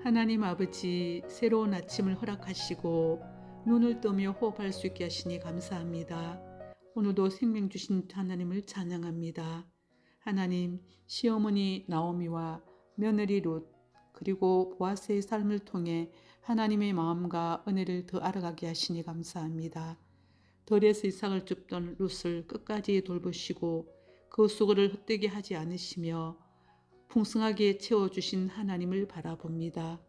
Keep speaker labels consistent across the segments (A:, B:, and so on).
A: 하나님 아버지, 새로운 아침을 허락하시고 눈을 뜨며 호흡할 수 있게 하시니 감사합니다. 오늘도 생명 주신 하나님을 찬양합니다. 하나님, 시어머니 나오미와 며느리 룻 그리고 보아스의 삶을 통해 하나님의 마음과 은혜를 더 알아가게 하시니 감사합니다. 들에서 이삭을 줍던 룻을 끝까지 돌보시고 그 수고를 헛되게 하지 않으시며 풍성하게 채워주신 하나님을 바라봅니다.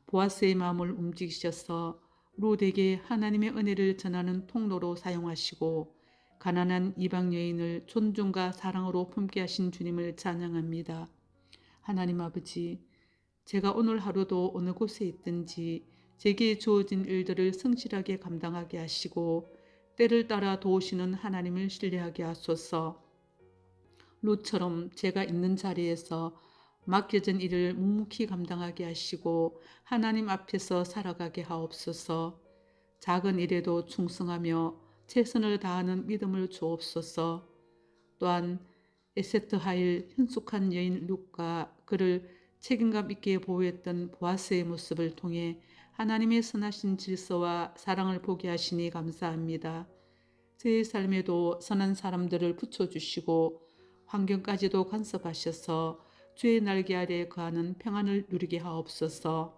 A: 보아스의 마음을 움직이셔서 룻에게 하나님의 은혜를 전하는 통로로 사용하시고 가난한 이방 여인을 존중과 사랑으로 품게 하신 주님을 찬양합니다. 하나님 아버지, 제가 오늘 하루도 어느 곳에 있든지 제게 주어진 일들을 성실하게 감당하게 하시고 때를 따라 도우시는 하나님을 신뢰하게 하소서. 룻처럼 제가 있는 자리에서 맡겨진 일을 묵묵히 감당하게 하시고 하나님 앞에서 살아가게 하옵소서. 작은 일에도 충성하며 최선을 다하는 믿음을 주옵소서. 또한 에세트하일 현숙한 여인 룻과 그를 책임감 있게 보호했던 보아스의 모습을 통해 하나님의 선하신 질서와 사랑을 보게 하시니 감사합니다. 제 삶에도 선한 사람들을 붙여주시고 환경까지도 간섭하셔서 주의 날개 아래 거하는 평안을 누리게 하옵소서.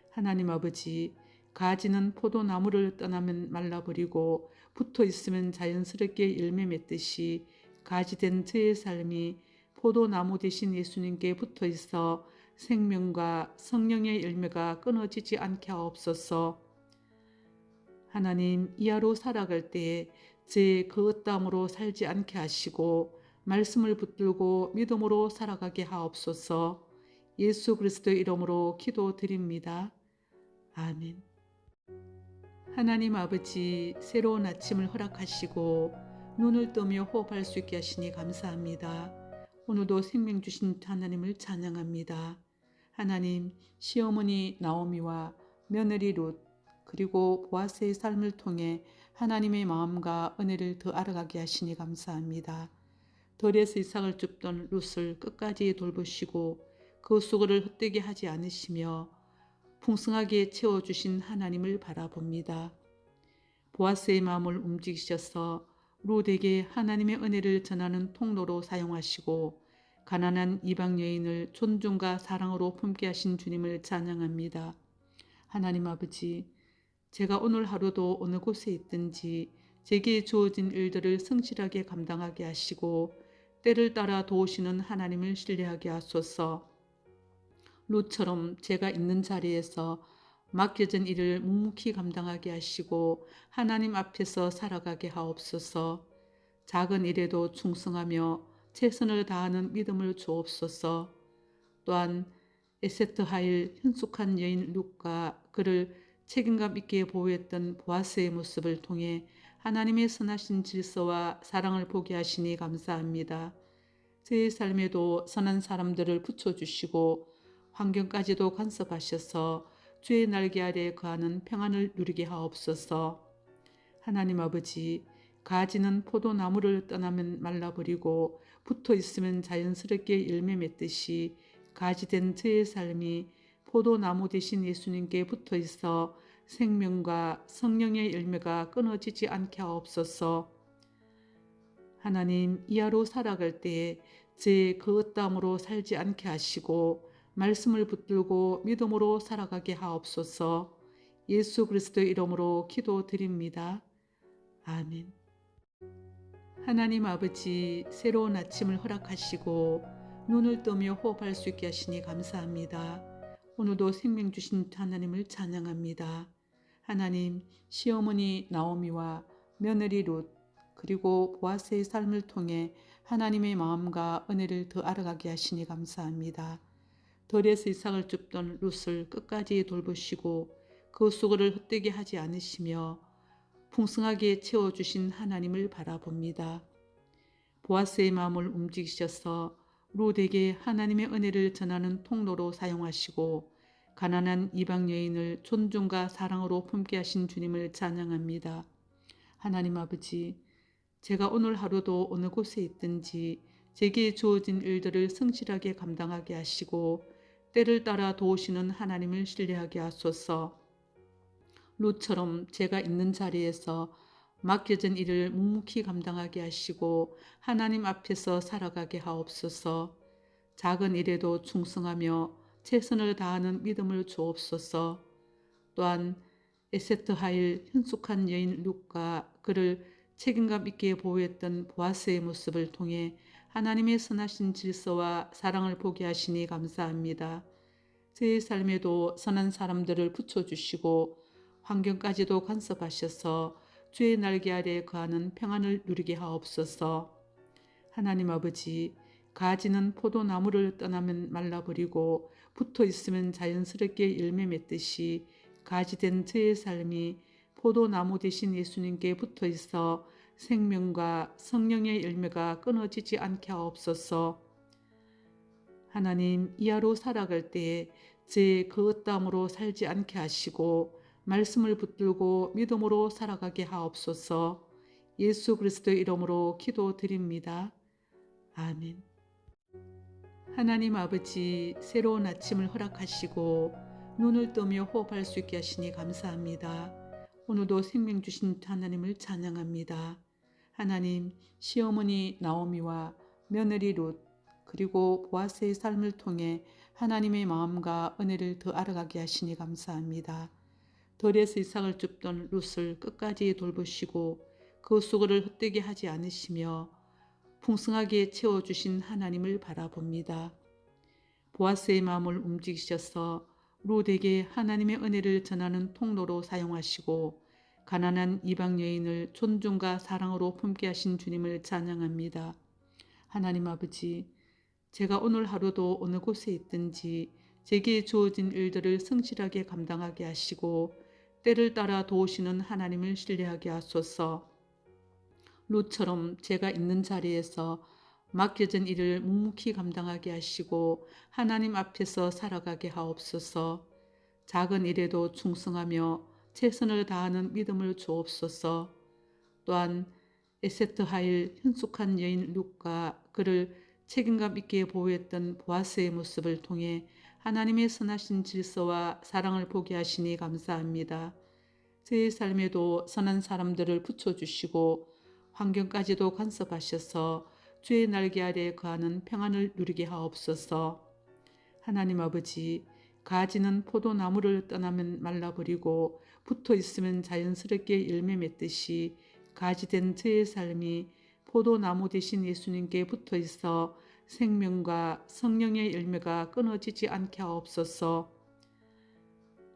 A: 하나님 아버지, 가지는 포도나무를 떠나면 말라버리고 붙어있으면 자연스럽게 열매 맺듯이 가지된 저의 삶이 포도나무 되신 예수님께 붙어있어 생명과 성령의 열매가 끊어지지 않게 하옵소서. 하나님, 이하로 살아갈 때에 제 그릇담으로 살지 않게 하시고 말씀을 붙들고 믿음으로 살아가게 하옵소서. 예수 그리스도의 이름으로 기도드립니다. 아멘. 하나님 아버지, 새로운 아침을 허락하시고 눈을 뜨며 호흡할 수 있게 하시니 감사합니다. 오늘도 생명 주신 하나님을 찬양합니다. 하나님, 시어머니 나오미와 며느리 룻 그리고 보아스의 삶을 통해 하나님의 마음과 은혜를 더 알아가게 하시니 감사합니다. 들에서 이삭을 줍던 룻을 끝까지 돌보시고 그 수고를 헛되게 하지 않으시며 풍성하게 채워주신 하나님을 바라봅니다. 보아스의 마음을 움직이셔서 룻에게 하나님의 은혜를 전하는 통로로 사용하시고 가난한 이방 여인을 존중과 사랑으로 품게 하신 주님을 찬양합니다. 하나님 아버지, 제가 오늘 하루도 어느 곳에 있든지 제게 주어진 일들을 성실하게 감당하게 하시고 때를 따라 도우시는 하나님을 신뢰하게 하소서. 룻처럼 제가 있는 자리에서 맡겨진 일을 묵묵히 감당하게 하시고 하나님 앞에서 살아가게 하옵소서. 작은 일에도 충성하며 최선을 다하는 믿음을 주옵소서. 또한 에세트하일 현숙한 여인 룻과 그를 책임감 있게 보호했던 보아스의 모습을 통해 하나님의 선하신 질서와 사랑을 보게 하시니 감사합니다. 제 삶에도 선한 사람들을 붙여주시고 환경까지도 간섭하셔서 주의 날개 아래 거하는 평안을 누리게 하옵소서. 하나님 아버지, 가지는 포도나무를 떠나면 말라버리고 붙어있으면 자연스럽게 열매 맺듯이 가지된 저의 삶이 포도나무 되신 예수님께 붙어있어 생명과 성령의 열매가 끊어지지 않게 하옵소서. 하나님, 이하로 살아갈 때에 제 그릇담으로 살지 않게 하시고 말씀을 붙들고 믿음으로 살아가게 하옵소서. 예수 그리스도의 이름으로 기도드립니다. 아멘. 하나님 아버지, 새로운 아침을 허락하시고 눈을 뜨며 호흡할 수 있게 하시니 감사합니다. 오늘도 생명 주신 하나님을 찬양합니다. 하나님, 시어머니 나오미와 며느리 룻 그리고 보아스의 삶을 통해 하나님의 마음과 은혜를 더 알아가게 하시니 감사합니다. 들에서 이삭을 줍던 룻을 끝까지 돌보시고 그 수고를 헛되게 하지 않으시며 풍성하게 채워주신 하나님을 바라봅니다. 보아스의 마음을 움직이셔서 룻에게 하나님의 은혜를 전하는 통로로 사용하시고 가난한 이방 여인을 존중과 사랑으로 품게 하신 주님을 찬양합니다. 하나님 아버지, 제가 오늘 하루도 어느 곳에 있든지 제게 주어진 일들을 성실하게 감당하게 하시고 때를 따라 도우시는 하나님을 신뢰하게 하소서. 룻처럼 제가 있는 자리에서 맡겨진 일을 묵묵히 감당하게 하시고 하나님 앞에서 살아가게 하옵소서. 작은 일에도 충성하며 최선을 다하는 믿음을 주옵소서. 또한 에세트하일 현숙한 여인 룻과 그를 책임감 있게 보호했던 보아스의 모습을 통해 하나님의 선하신 질서와 사랑을 보게 하시니 감사합니다. 제 삶에도 선한 사람들을 붙여주시고 환경까지도 간섭하셔서 주의 날개 아래 거하는 평안을 누리게 하옵소서. 하나님 아버지, 가지는 포도나무를 떠나면 말라버리고 붙어있으면 자연스럽게 열매 맺듯이 가지된 저의 삶이 포도나무 대신 예수님께 붙어있어 생명과 성령의 열매가 끊어지지 않게 하옵소서. 하나님, 이하로 살아갈 때에 제 그릇담으로 살지 않게 하시고 말씀을 붙들고 믿음으로 살아가게 하옵소서. 예수 그리스도의 이름으로 기도드립니다. 아멘. 하나님 아버지, 새로운 아침을 허락하시고 눈을 뜨며 호흡할 수 있게 하시니 감사합니다. 오늘도 생명 주신 하나님을 찬양합니다. 하나님, 시어머니 나오미와 며느리 룻 그리고 보아스의 삶을 통해 하나님의 마음과 은혜를 더 알아가게 하시니 감사합니다. 들에서 이삭을 줍던 룻을 끝까지 돌보시고 그 수고를 헛되게 하지 않으시며 풍성하게 채워주신 하나님을 바라봅니다. 보아스의 마음을 움직이셔서 룻에게 하나님의 은혜를 전하는 통로로 사용하시고 가난한 이방 여인을 존중과 사랑으로 품게 하신 주님을 찬양합니다. 하나님 아버지, 제가 오늘 하루도 어느 곳에 있든지 제게 주어진 일들을 성실하게 감당하게 하시고 때를 따라 도우시는 하나님을 신뢰하게 하소서. 룻처럼 제가 있는 자리에서 맡겨진 일을 묵묵히 감당하게 하시고 하나님 앞에서 살아가게 하옵소서. 작은 일에도 충성하며 최선을 다하는 믿음을 주옵소서. 또한 에세트하일 현숙한 여인 룻과 그를 책임감 있게 보호했던 보아스의 모습을 통해 하나님의 선하신 질서와 사랑을 보게 하시니 감사합니다. 제 삶에도 선한 사람들을 붙여주시고 환경까지도 간섭하셔서 주의 날개 아래 거하는 평안을 누리게 하옵소서. 하나님 아버지, 가지는 포도나무를 떠나면 말라버리고 붙어있으면 자연스럽게 열매 맺듯이 가지된 저의 삶이 포도나무 대신 예수님께 붙어있어 생명과 성령의 열매가 끊어지지 않게 하옵소서.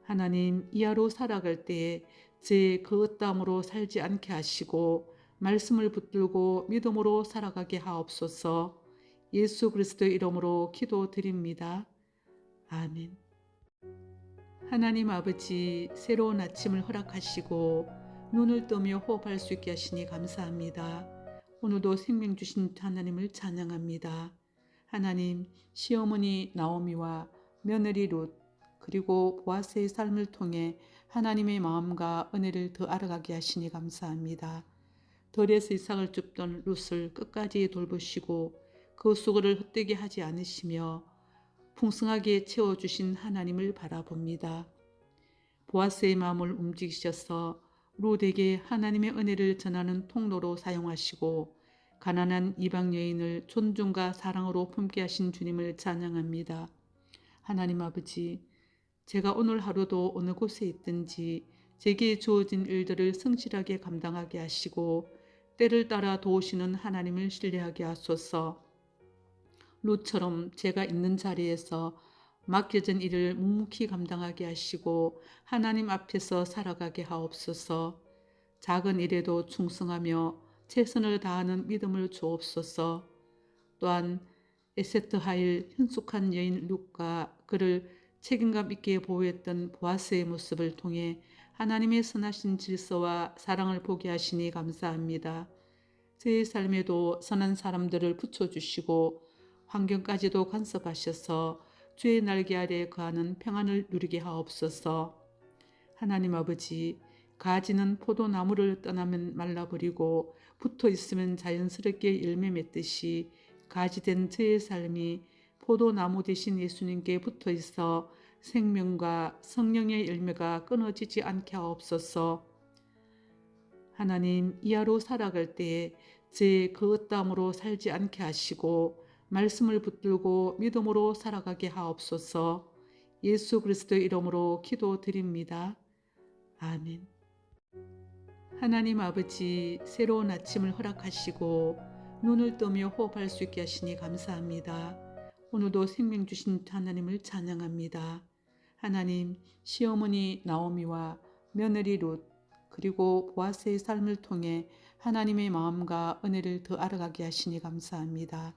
A: 하나님, 이하로 살아갈 때에 제 그릇담으로 살지 않게 하시고 말씀을 붙들고 믿음으로 살아가게 하옵소서. 예수 그리스도의 이름으로 기도드립니다. 아멘. 하나님 아버지, 새로운 아침을 허락하시고 눈을 뜨며 호흡할 수 있게 하시니 감사합니다. 오늘도 생명 주신 하나님을 찬양합니다. 하나님, 시어머니 나오미와 며느리 룻 그리고 보아스의 삶을 통해 하나님의 마음과 은혜를 더 알아가게 하시니 감사합니다. 들에서 이삭을 줍던 룻을 끝까지 돌보시고 그 수고를 헛되게 하지 않으시며 풍성하게 채워주신 하나님을 바라봅니다. 보아스의 마음을 움직이셔서 룻에게 하나님의 은혜를 전하는 통로로 사용하시고 가난한 이방 여인을 존중과 사랑으로 품게 하신 주님을 찬양합니다. 하나님 아버지, 제가 오늘 하루도 어느 곳에 있든지 제게 주어진 일들을 성실하게 감당하게 하시고 때를 따라 도우시는 하나님을 신뢰하게 하소서. 룻처럼 제가 있는 자리에서 맡겨진 일을 묵묵히 감당하게 하시고 하나님 앞에서 살아가게 하옵소서. 작은 일에도 충성하며 최선을 다하는 믿음을 주옵소서. 또한 에세트하일 현숙한 여인 룻과 그를 책임감 있게 보호했던 보아스의 모습을 통해 하나님의 선하신 질서와 사랑을 보게 하시니 감사합니다. 제 삶에도 선한 사람들을 붙여주시고 환경까지도 간섭하셔서 주의 날개 아래 거하는 평안을 누리게 하옵소서. 하나님 아버지, 가지는 포도나무를 떠나면 말라버리고 붙어있으면 자연스럽게 열매 맺듯이 가지된 저의 삶이 포도나무 되신 예수님께 붙어 있어 생명과 성령의 열매가 끊어지지 않게 하옵소서. 하나님, 이하로 살아갈 때에 제 그릇담으로 살지 않게 하시고 말씀을 붙들고 믿음으로 살아가게 하옵소서. 예수 그리스도의 이름으로 기도드립니다. 아멘. 하나님 아버지, 새로운 아침을 허락하시고 눈을 뜨며 호흡할 수 있게 하시니 감사합니다. 오늘도 생명 주신 하나님을 찬양합니다. 하나님, 시어머니 나오미와 며느리 룻 그리고 보아스의 삶을 통해 하나님의 마음과 은혜를 더 알아가게 하시니 감사합니다.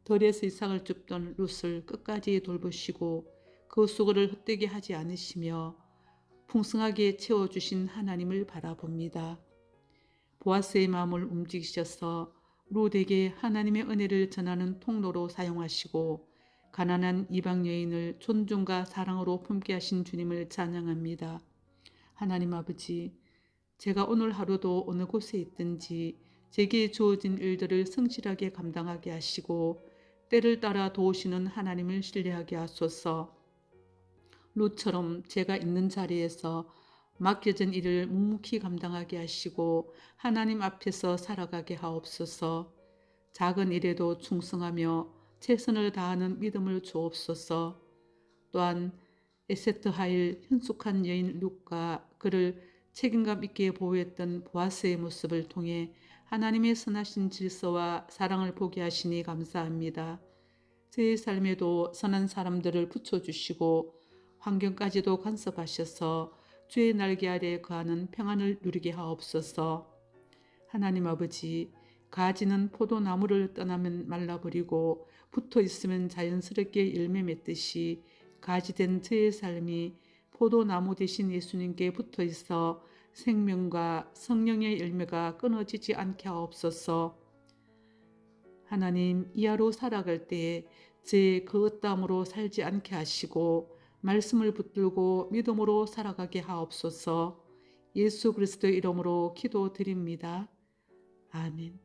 A: 들에서 이삭을 줍던 룻을 끝까지 돌보시고 그 수고를 헛되게 하지 않으시며 풍성하게 채워주신 하나님을 바라봅니다. 보아스의 마음을 움직이셔서 룻에게 하나님의 은혜를 전하는 통로로 사용하시고 가난한 이방 여인을 존중과 사랑으로 품게 하신 주님을 찬양합니다. 하나님 아버지, 제가 오늘 하루도 어느 곳에 있든지 제게 주어진 일들을 성실하게 감당하게 하시고 때를 따라 도우시는 하나님을 신뢰하게 하소서. 룻처럼 제가 있는 자리에서 맡겨진 일을 묵묵히 감당하게 하시고 하나님 앞에서 살아가게 하옵소서. 작은 일에도 충성하며 최선을 다하는 믿음을 주옵소서. 또한 에세트하일 현숙한 여인 룻과 그를 책임감 있게 보호했던 보아스의 모습을 통해 하나님의 선하신 질서와 사랑을 보게 하시니 감사합니다. 제 삶에도 선한 사람들을 붙여주시고 환경까지도 간섭하셔서 주의 날개 아래 거하는 평안을 누리게 하옵소서. 하나님 아버지, 가지는 포도나무를 떠나면 말라버리고 붙어있으면 자연스럽게 열매 맺듯이 가지된 저의 삶이 포도나무 되신 예수님께 붙어있어 생명과 성령의 열매가 끊어지지 않게 하옵소서. 하나님, 이하로 살아갈 때에 제 그릇담으로 살지 않게 하시고 말씀을 붙들고 믿음으로 살아가게 하옵소서. 예수 그리스도의 이름으로 기도드립니다. 아멘.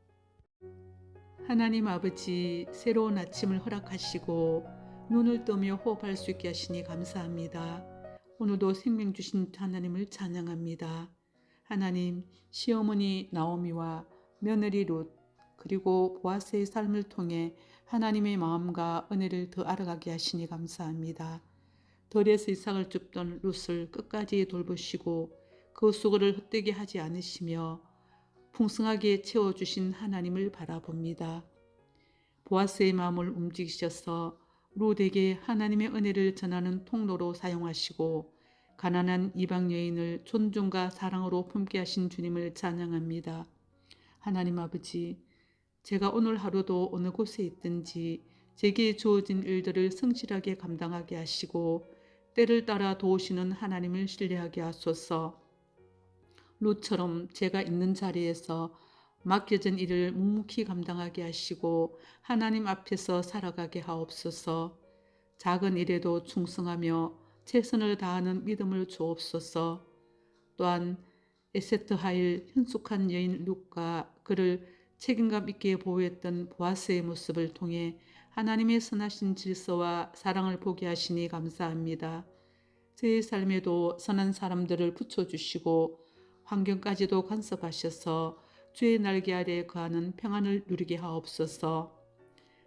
A: 하나님 아버지, 새로운 아침을 허락하시고 눈을 뜨며 호흡할 수 있게 하시니 감사합니다. 오늘도 생명 주신 하나님을 찬양합니다. 하나님, 시어머니 나오미와 며느리 룻 그리고 보아스의 삶을 통해 하나님의 마음과 은혜를 더 알아가게 하시니 감사합니다. 들에서 이삭을 줍던 룻을 끝까지 돌보시고 그 수고를 헛되게 하지 않으시며 풍성하게 채워주신 하나님을 바라봅니다. 보아스의 마음을 움직이셔서 룻에게 하나님의 은혜를 전하는 통로로 사용하시고 가난한 이방 여인을 존중과 사랑으로 품게 하신 주님을 찬양합니다. 하나님 아버지, 제가 오늘 하루도 어느 곳에 있든지 제게 주어진 일들을 성실하게 감당하게 하시고 때를 따라 도우시는 하나님을 신뢰하게 하소서. 룻처럼 제가 있는 자리에서 맡겨진 일을 묵묵히 감당하게 하시고 하나님 앞에서 살아가게 하옵소서. 작은 일에도 충성하며 최선을 다하는 믿음을 주옵소서. 또한 에세트하일 현숙한 여인 룻과 그를 책임감 있게 보호했던 보아스의 모습을 통해 하나님의 선하신 질서와 사랑을 보게 하시니 감사합니다. 제 삶에도 선한 사람들을 붙여주시고 환경까지도 간섭하셔서 주의 날개 아래 거하는 평안을 누리게 하옵소서.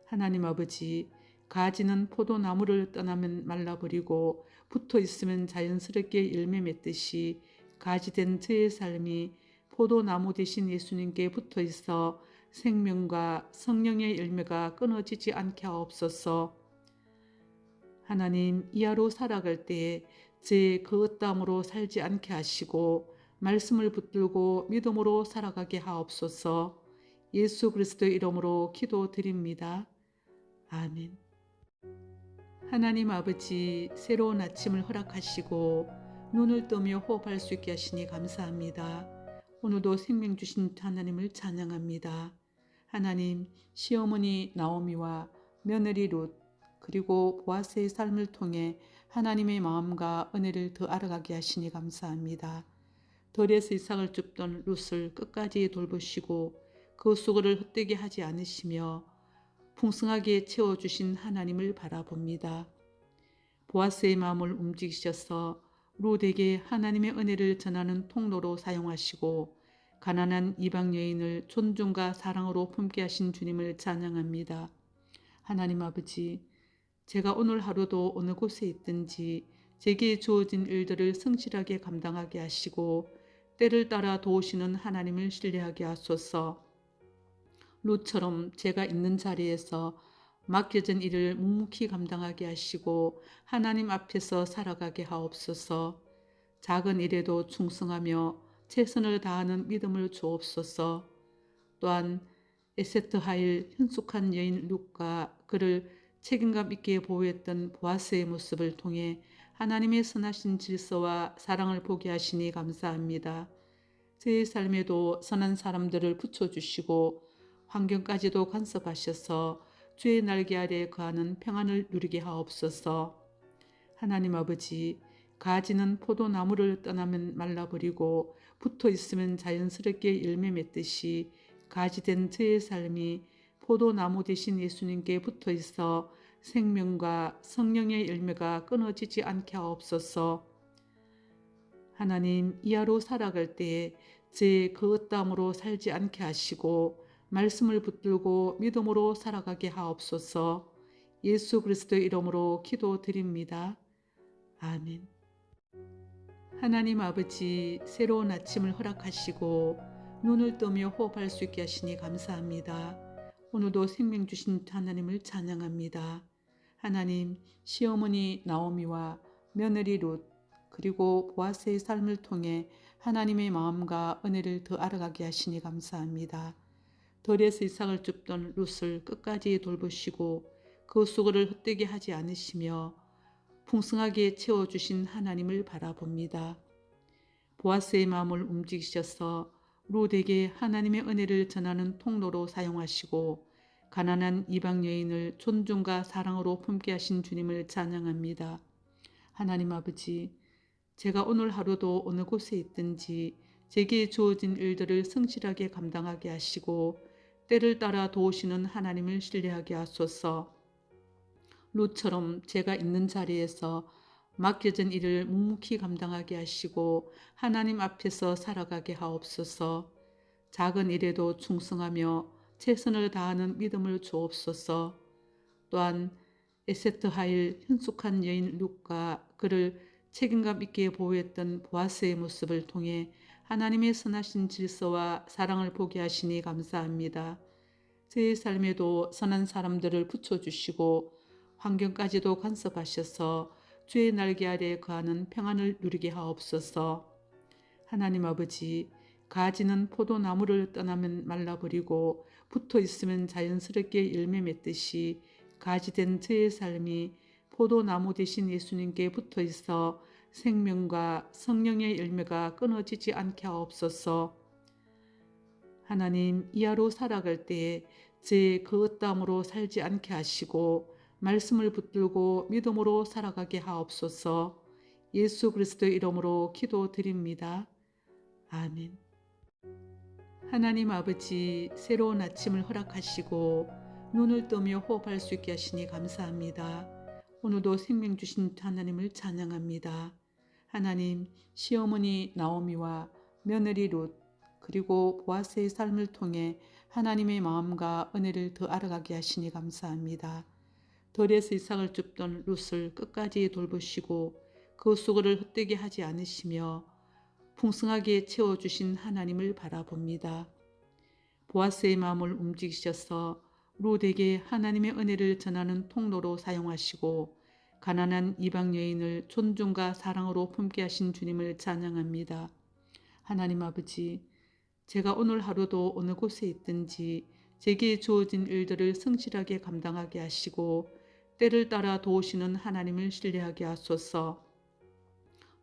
A: 하나님 아버지, 가지는 포도나무를 떠나면 말라버리고 붙어있으면 자연스럽게 열매 맺듯이 가지된 저의 삶이 포도나무 되신 예수님께 붙어있어 생명과 성령의 열매가 끊어지지 않게 하옵소서. 하나님, 이하로 살아갈 때에 제 그릇담으로 살지 않게 하시고 말씀을 붙들고 믿음으로 살아가게 하옵소서. 예수 그리스도의 이름으로 기도드립니다. 아멘. 하나님 아버지, 새로운 아침을 허락하시고 눈을 뜨며 호흡할 수 있게 하시니 감사합니다. 오늘도 생명 주신 하나님을 찬양합니다. 하나님, 시어머니 나오미와 며느리 룻 그리고 보아스의 삶을 통해 하나님의 마음과 은혜를 더 알아가게 하시니 감사합니다. 들에서 이삭을 줍던 룻을 끝까지 돌보시고 그 수고를 헛되게 하지 않으시며 풍성하게 채워주신 하나님을 바라봅니다. 보아스의 마음을 움직이셔서 룻에게 하나님의 은혜를 전하는 통로로 사용하시고 가난한 이방 여인을 존중과 사랑으로 품게 하신 주님을 찬양합니다. 하나님 아버지, 제가 오늘 하루도 어느 곳에 있든지 제게 주어진 일들을 성실하게 감당하게 하시고 때를 따라 도우시는 하나님을 신뢰하게 하소서. 룻처럼 제가 있는 자리에서 맡겨진 일을 묵묵히 감당하게 하시고 하나님 앞에서 살아가게 하옵소서. 작은 일에도 충성하며 최선을 다하는 믿음을 주옵소서. 또한 에세트하일 현숙한 여인 룻과 그를 책임감 있게 보호했던 보아스의 모습을 통해 하나님의 선하신 질서와 사랑을 보게 하시니 감사합니다. 제 삶에도 선한 사람들을 붙여주시고 환경까지도 간섭하셔서 주의 날개 아래 거하는 평안을 누리게 하옵소서. 하나님 아버지, 가지는 포도나무를 떠나면 말라버리고 붙어있으면 자연스럽게 열매 맺듯이 가지된 저의 삶이 포도나무 대신 예수님께 붙어있어 생명과 성령의 열매가 끊어지지 않게 하옵소서. 하나님, 이하로 살아갈 때에 제 그릇담으로 살지 않게 하시고 말씀을 붙들고 믿음으로 살아가게 하옵소서. 예수 그리스도의 이름으로 기도드립니다. 아멘. 하나님 아버지, 새로운 아침을 허락하시고 눈을 뜨며 호흡할 수 있게 하시니 감사합니다. 오늘도 생명 주신 하나님을 찬양합니다. 하나님, 시어머니 나오미와 며느리 룻 그리고 보아스의 삶을 통해 하나님의 마음과 은혜를 더 알아가게 하시니 감사합니다. 덜에서 이삭을 줍던 룻을 끝까지 돌보시고 그 수고를 헛되게 하지 않으시며 풍성하게 채워주신 하나님을 바라봅니다. 보아스의 마음을 움직이셔서 룻에게 하나님의 은혜를 전하는 통로로 사용하시고 가난한 이방 여인을 존중과 사랑으로 품게 하신 주님을 찬양합니다. 하나님 아버지, 제가 오늘 하루도 어느 곳에 있든지 제게 주어진 일들을 성실하게 감당하게 하시고 때를 따라 도우시는 하나님을 신뢰하게 하소서. 룻처럼 제가 있는 자리에서 맡겨진 일을 묵묵히 감당하게 하시고 하나님 앞에서 살아가게 하옵소서. 작은 일에도 충성하며 최선을 다하는 믿음을 주옵소서. 또한 에세트하일 현숙한 여인 룻과 그를 책임감 있게 보호했던 보아스의 모습을 통해 하나님의 선하신 질서와 사랑을 보게 하시니 감사합니다. 제 삶에도 선한 사람들을 붙여주시고 환경까지도 간섭하셔서 주의 날개 아래 거하는 평안을 누리게 하옵소서. 하나님 아버지, 가지는 포도나무를 떠나면 말라버리고 붙어있으면 자연스럽게 열매 맺듯이 가지된 저의 삶이 포도나무 대신 예수님께 붙어있어 생명과 성령의 열매가 끊어지지 않게 하옵소서. 하나님, 이하로 살아갈 때에 제 그릇담으로 살지 않게 하시고 말씀을 붙들고 믿음으로 살아가게 하옵소서. 예수 그리스도의 이름으로 기도드립니다. 아멘. 하나님 아버지, 새로운 아침을 허락하시고 눈을 뜨며 호흡할 수 있게 하시니 감사합니다. 오늘도 생명 주신 하나님을 찬양합니다. 하나님, 시어머니 나오미와 며느리 룻 그리고 보아스의 삶을 통해 하나님의 마음과 은혜를 더 알아가게 하시니 감사합니다. 덜에서 이삭을 줍던 룻을 끝까지 돌보시고 그 수고를 헛되게 하지 않으시며 풍성하게 채워주신 하나님을 바라봅니다. 보아스의 마음을 움직이셔서 룻에게 하나님의 은혜를 전하는 통로로 사용하시고 가난한 이방 여인을 존중과 사랑으로 품게 하신 주님을 찬양합니다. 하나님 아버지, 제가 오늘 하루도 어느 곳에 있든지 제게 주어진 일들을 성실하게 감당하게 하시고 때를 따라 도우시는 하나님을 신뢰하게 하소서.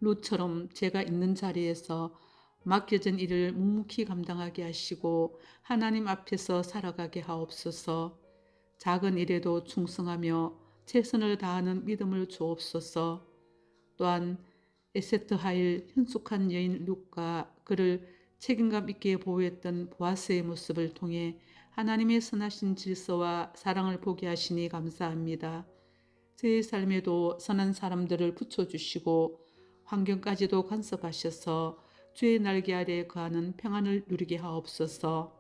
A: 룻처럼 제가 있는 자리에서 맡겨진 일을 묵묵히 감당하게 하시고 하나님 앞에서 살아가게 하옵소서. 작은 일에도 충성하며 최선을 다하는 믿음을 주옵소서. 또한 에세트하일 현숙한 여인 룻과 그를 책임감 있게 보호했던 보아스의 모습을 통해 하나님의 선하신 질서와 사랑을 보게 하시니 감사합니다. 제 삶에도 선한 사람들을 붙여주시고 환경까지도 간섭하셔서 주의 날개 아래 거하는 평안을 누리게 하옵소서.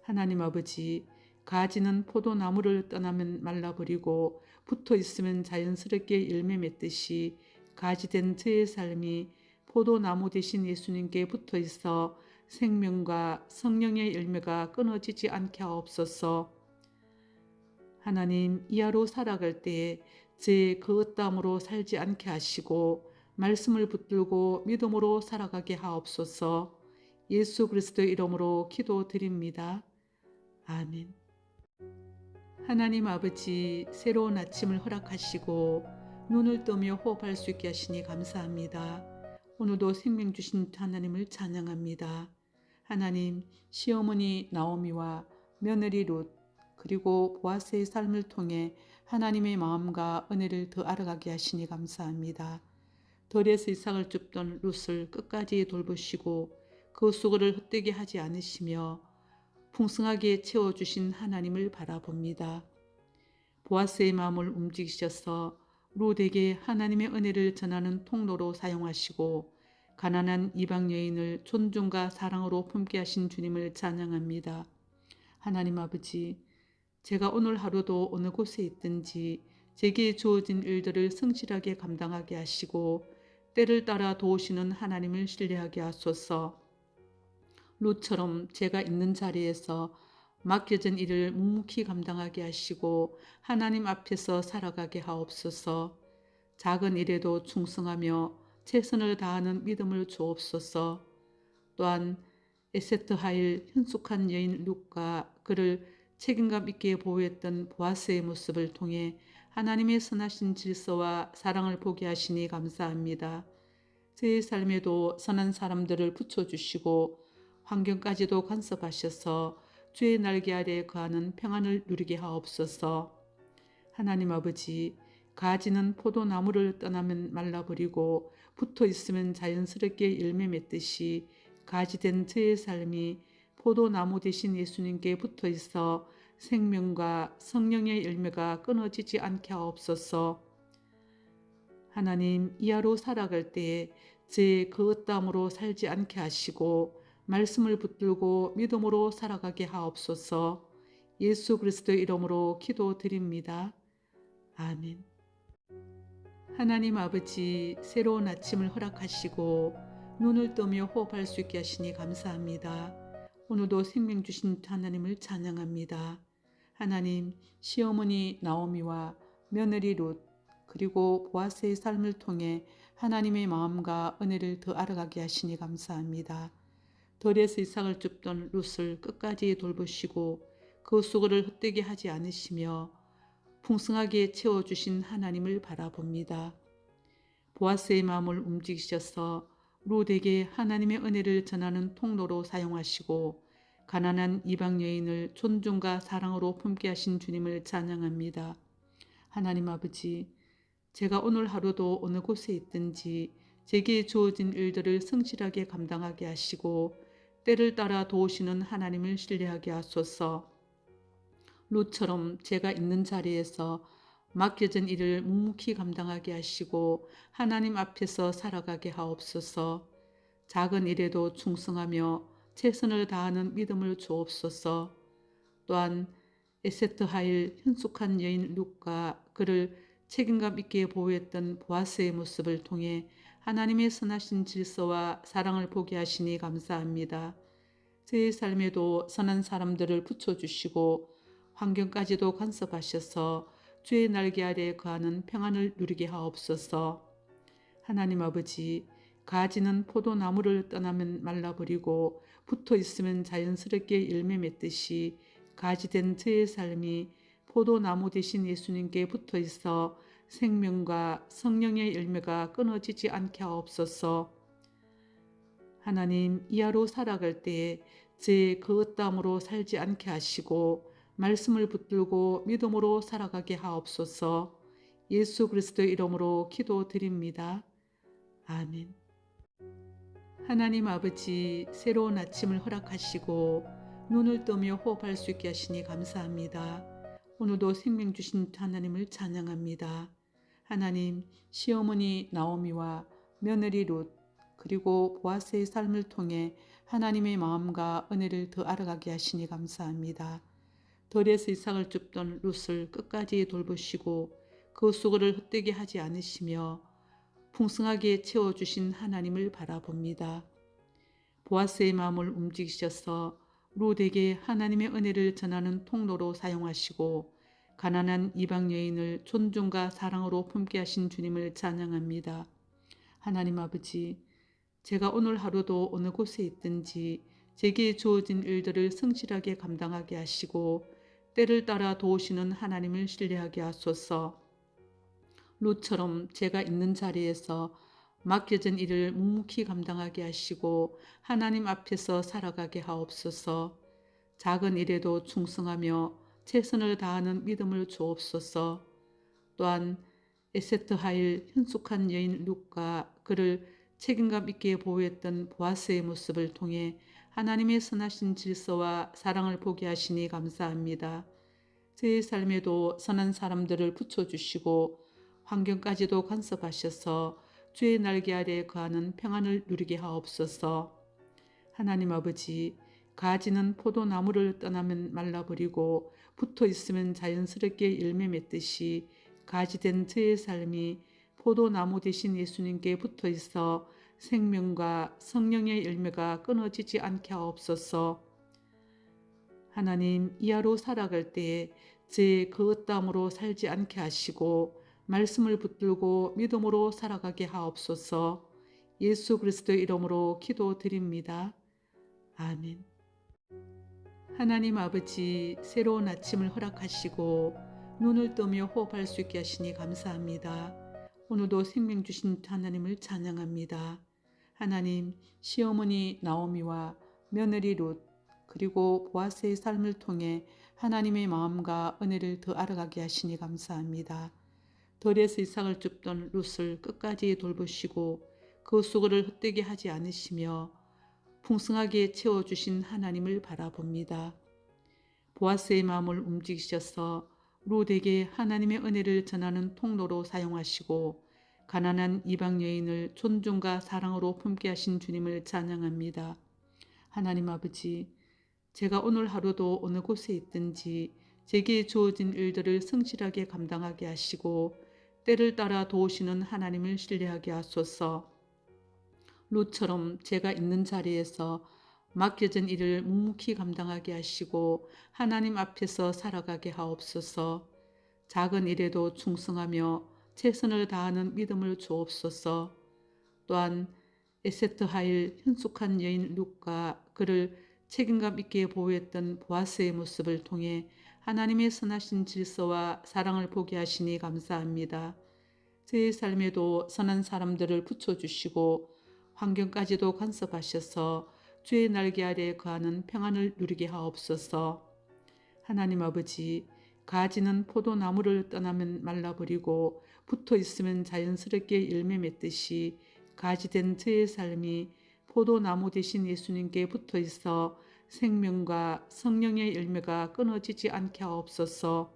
A: 하나님 아버지, 가지는 포도나무를 떠나면 말라버리고 붙어 있으면 자연스럽게 열매 맺듯이 가지된 저의 삶이 포도나무 되신 예수님께 붙어 있어 생명과 성령의 열매가 끊어지지 않게 하옵소서. 하나님, 이하로 살아갈 때에 제 그릇담으로 살지 않게 하시고 말씀을 붙들고 믿음으로 살아가게 하옵소서. 예수 그리스도의 이름으로 기도드립니다. 아멘. 하나님 아버지, 새로운 아침을 허락하시고 눈을 뜨며 호흡할 수 있게 하시니 감사합니다. 오늘도 생명 주신 하나님을 찬양합니다. 하나님, 시어머니 나오미와 며느리 룻 그리고 보아스의 삶을 통해 하나님의 마음과 은혜를 더 알아가게 하시니 감사합니다. 들에서 이삭을 줍던 룻을 끝까지 돌보시고 그 수고를 헛되게 하지 않으시며 풍성하게 채워주신 하나님을 바라봅니다. 보아스의 마음을 움직이셔서 룻에게 하나님의 은혜를 전하는 통로로 사용하시고 가난한 이방 여인을 존중과 사랑으로 품게 하신 주님을 찬양합니다. 하나님 아버지, 제가 오늘 하루도 어느 곳에 있든지 제게 주어진 일들을 성실하게 감당하게 하시고 때를 따라 도우시는 하나님을 신뢰하게 하소서. 룻처럼 제가 있는 자리에서 맡겨진 일을 묵묵히 감당하게 하시고 하나님 앞에서 살아가게 하옵소서. 작은 일에도 충성하며 최선을 다하는 믿음을 주옵소서. 또한 에세트하일 현숙한 여인 룻과 그를 책임감 있게 보호했던 보아스의 모습을 통해 하나님의 선하신 질서와 사랑을 보게 하시니 감사합니다. 제 삶에도 선한 사람들을 붙여주시고 환경까지도 간섭하셔서 주의 날개 아래 거하는 평안을 누리게 하옵소서. 하나님 아버지, 가지는 포도나무를 떠나면 말라버리고 붙어 있으면 자연스럽게 열매 맺듯이 가지된 저의 삶이 포도나무 되신 예수님께 붙어 있어 생명과 성령의 열매가 끊어지지 않게 하옵소서. 하나님, 이하로 살아갈 때에 제 그릇담으로 살지 않게 하시고 말씀을 붙들고 믿음으로 살아가게 하옵소서. 예수 그리스도의 이름으로 기도드립니다. 아멘. 하나님 아버지, 새로운 아침을 허락하시고 눈을 뜨며 호흡할 수 있게 하시니 감사합니다. 오늘도 생명 주신 하나님을 찬양합니다. 하나님, 시어머니 나오미와 며느리 룻 그리고 보아스의 삶을 통해 하나님의 마음과 은혜를 더 알아가게 하시니 감사합니다. 들에서 이삭을 줍던 룻을 끝까지 돌보시고 그 수고를 헛되게 하지 않으시며 풍성하게 채워주신 하나님을 바라봅니다. 보아스의 마음을 움직이셔서 룻에게 하나님의 은혜를 전하는 통로로 사용하시고 가난한 이방 여인을 존중과 사랑으로 품게 하신 주님을 찬양합니다. 하나님 아버지, 제가 오늘 하루도 어느 곳에 있든지 제게 주어진 일들을 성실하게 감당하게 하시고 때를 따라 도우시는 하나님을 신뢰하게 하소서. 룻처럼 제가 있는 자리에서 맡겨진 일을 묵묵히 감당하게 하시고 하나님 앞에서 살아가게 하옵소서. 작은 일에도 충성하며 최선을 다하는 믿음을 주옵소서. 또한 에세트하일 현숙한 여인 룻과 그를 책임감 있게 보호했던 보아스의 모습을 통해 하나님의 선하신 질서와 사랑을 보게 하시니 감사합니다. 제 삶에도 선한 사람들을 붙여주시고 환경까지도 간섭하셔서 주의 날개 아래 거하는 평안을 누리게 하옵소서. 하나님 아버지, 가지는 포도나무를 떠나면 말라버리고 붙어 있으면 자연스럽게 열매 맺듯이 가지된 저의 삶이 포도나무 되신 예수님께 붙어 있어 생명과 성령의 열매가 끊어지지 않게 하옵소서. 하나님, 이하로 살아갈 때에 제 그릇담으로 살지 않게 하시고 말씀을 붙들고 믿음으로 살아가게 하옵소서. 예수 그리스도의 이름으로 기도드립니다. 아멘. 하나님 아버지, 새로운 아침을 허락하시고 눈을 뜨며 호흡할 수 있게 하시니 감사합니다. 오늘도 생명 주신 하나님을 찬양합니다. 하나님, 시어머니 나오미와 며느리 룻 그리고 보아스의 삶을 통해 하나님의 마음과 은혜를 더 알아가게 하시니 감사합니다. 들에서 이삭을 줍던 룻을 끝까지 돌보시고 그 수고를 헛되게 하지 않으시며 풍성하게 채워주신 하나님을 바라봅니다. 보아스의 마음을 움직이셔서 룻에게 하나님의 은혜를 전하는 통로로 사용하시고 가난한 이방 여인을 존중과 사랑으로 품게 하신 주님을 찬양합니다. 하나님 아버지, 제가 오늘 하루도 어느 곳에 있든지 제게 주어진 일들을 성실하게 감당하게 하시고 때를 따라 도우시는 하나님을 신뢰하게 하소서. 룻처럼 제가 있는 자리에서 맡겨진 일을 묵묵히 감당하게 하시고 하나님 앞에서 살아가게 하옵소서. 작은 일에도 충성하며 최선을 다하는 믿음을 주옵소서. 또한 에세트하일 현숙한 여인 룻과 그를 책임감 있게 보호했던 보아스의 모습을 통해 하나님의 선하신 질서와 사랑을 보게 하시니 감사합니다. 제 삶에도 선한 사람들을 붙여주시고 환경까지도 간섭하셔서 주의 날개 아래 거하는 평안을 누리게 하옵소서. 하나님 아버지, 가지는 포도나무를 떠나면 말라버리고 붙어있으면 자연스럽게 열매 맺듯이 가지된 저의 삶이 포도나무 되신 예수님께 붙어있어 생명과 성령의 열매가 끊어지지 않게 하옵소서. 하나님, 이하로 살아갈 때에 제 그릇담으로 살지 않게 하시고 말씀을 붙들고 믿음으로 살아가게 하옵소서. 예수 그리스도의 이름으로 기도드립니다. 아멘. 하나님 아버지, 새로운 아침을 허락하시고 눈을 뜨며 호흡할 수 있게 하시니 감사합니다. 오늘도 생명 주신 하나님을 찬양합니다. 하나님, 시어머니 나오미와 며느리 룻 그리고 보아스의 삶을 통해 하나님의 마음과 은혜를 더 알아가게 하시니 감사합니다. 들에서 이삭을 줍던 룻을 끝까지 돌보시고 그 수고를 헛되게 하지 않으시며 풍성하게 채워주신 하나님을 바라봅니다. 보아스의 마음을 움직이셔서 룻에게 하나님의 은혜를 전하는 통로로 사용하시고 가난한 이방 여인을 존중과 사랑으로 품게 하신 주님을 찬양합니다. 하나님 아버지, 제가 오늘 하루도 어느 곳에 있든지 제게 주어진 일들을 성실하게 감당하게 하시고 때를 따라 도우시는 하나님을 신뢰하게 하소서. 룻처럼 제가 있는 자리에서 맡겨진 일을 묵묵히 감당하게 하시고 하나님 앞에서 살아가게 하옵소서. 작은 일에도 충성하며 최선을 다하는 믿음을 주옵소서. 또한 에세트하일 현숙한 여인 룻과 그를 책임감 있게 보호했던 보아스의 모습을 통해 하나님의 선하신 질서와 사랑을 보게 하시니 감사합니다. 제 삶에도 선한 사람들을 붙여주시고 환경까지도 간섭하셔서 주의 날개 아래 거하는 평안을 누리게 하옵소서. 하나님 아버지, 가지는 포도나무를 떠나면 말라버리고 붙어있으면 자연스럽게 열매 맺듯이 가지된 저의 삶이 포도나무 되신 예수님께 붙어있어 생명과 성령의 열매가 끊어지지 않게 하옵소서.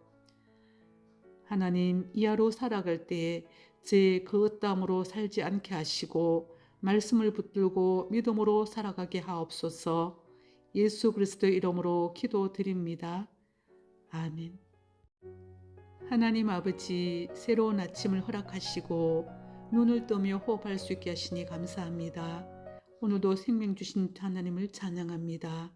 A: 하나님, 이하로 살아갈 때에 제 그릇담으로 살지 않게 하시고 말씀을 붙들고 믿음으로 살아가게 하옵소서. 예수 그리스도의 이름으로 기도드립니다. 아멘. 하나님 아버지, 새로운 아침을 허락하시고 눈을 뜨며 호흡할 수 있게 하시니 감사합니다. 오늘도 생명 주신 하나님을 찬양합니다.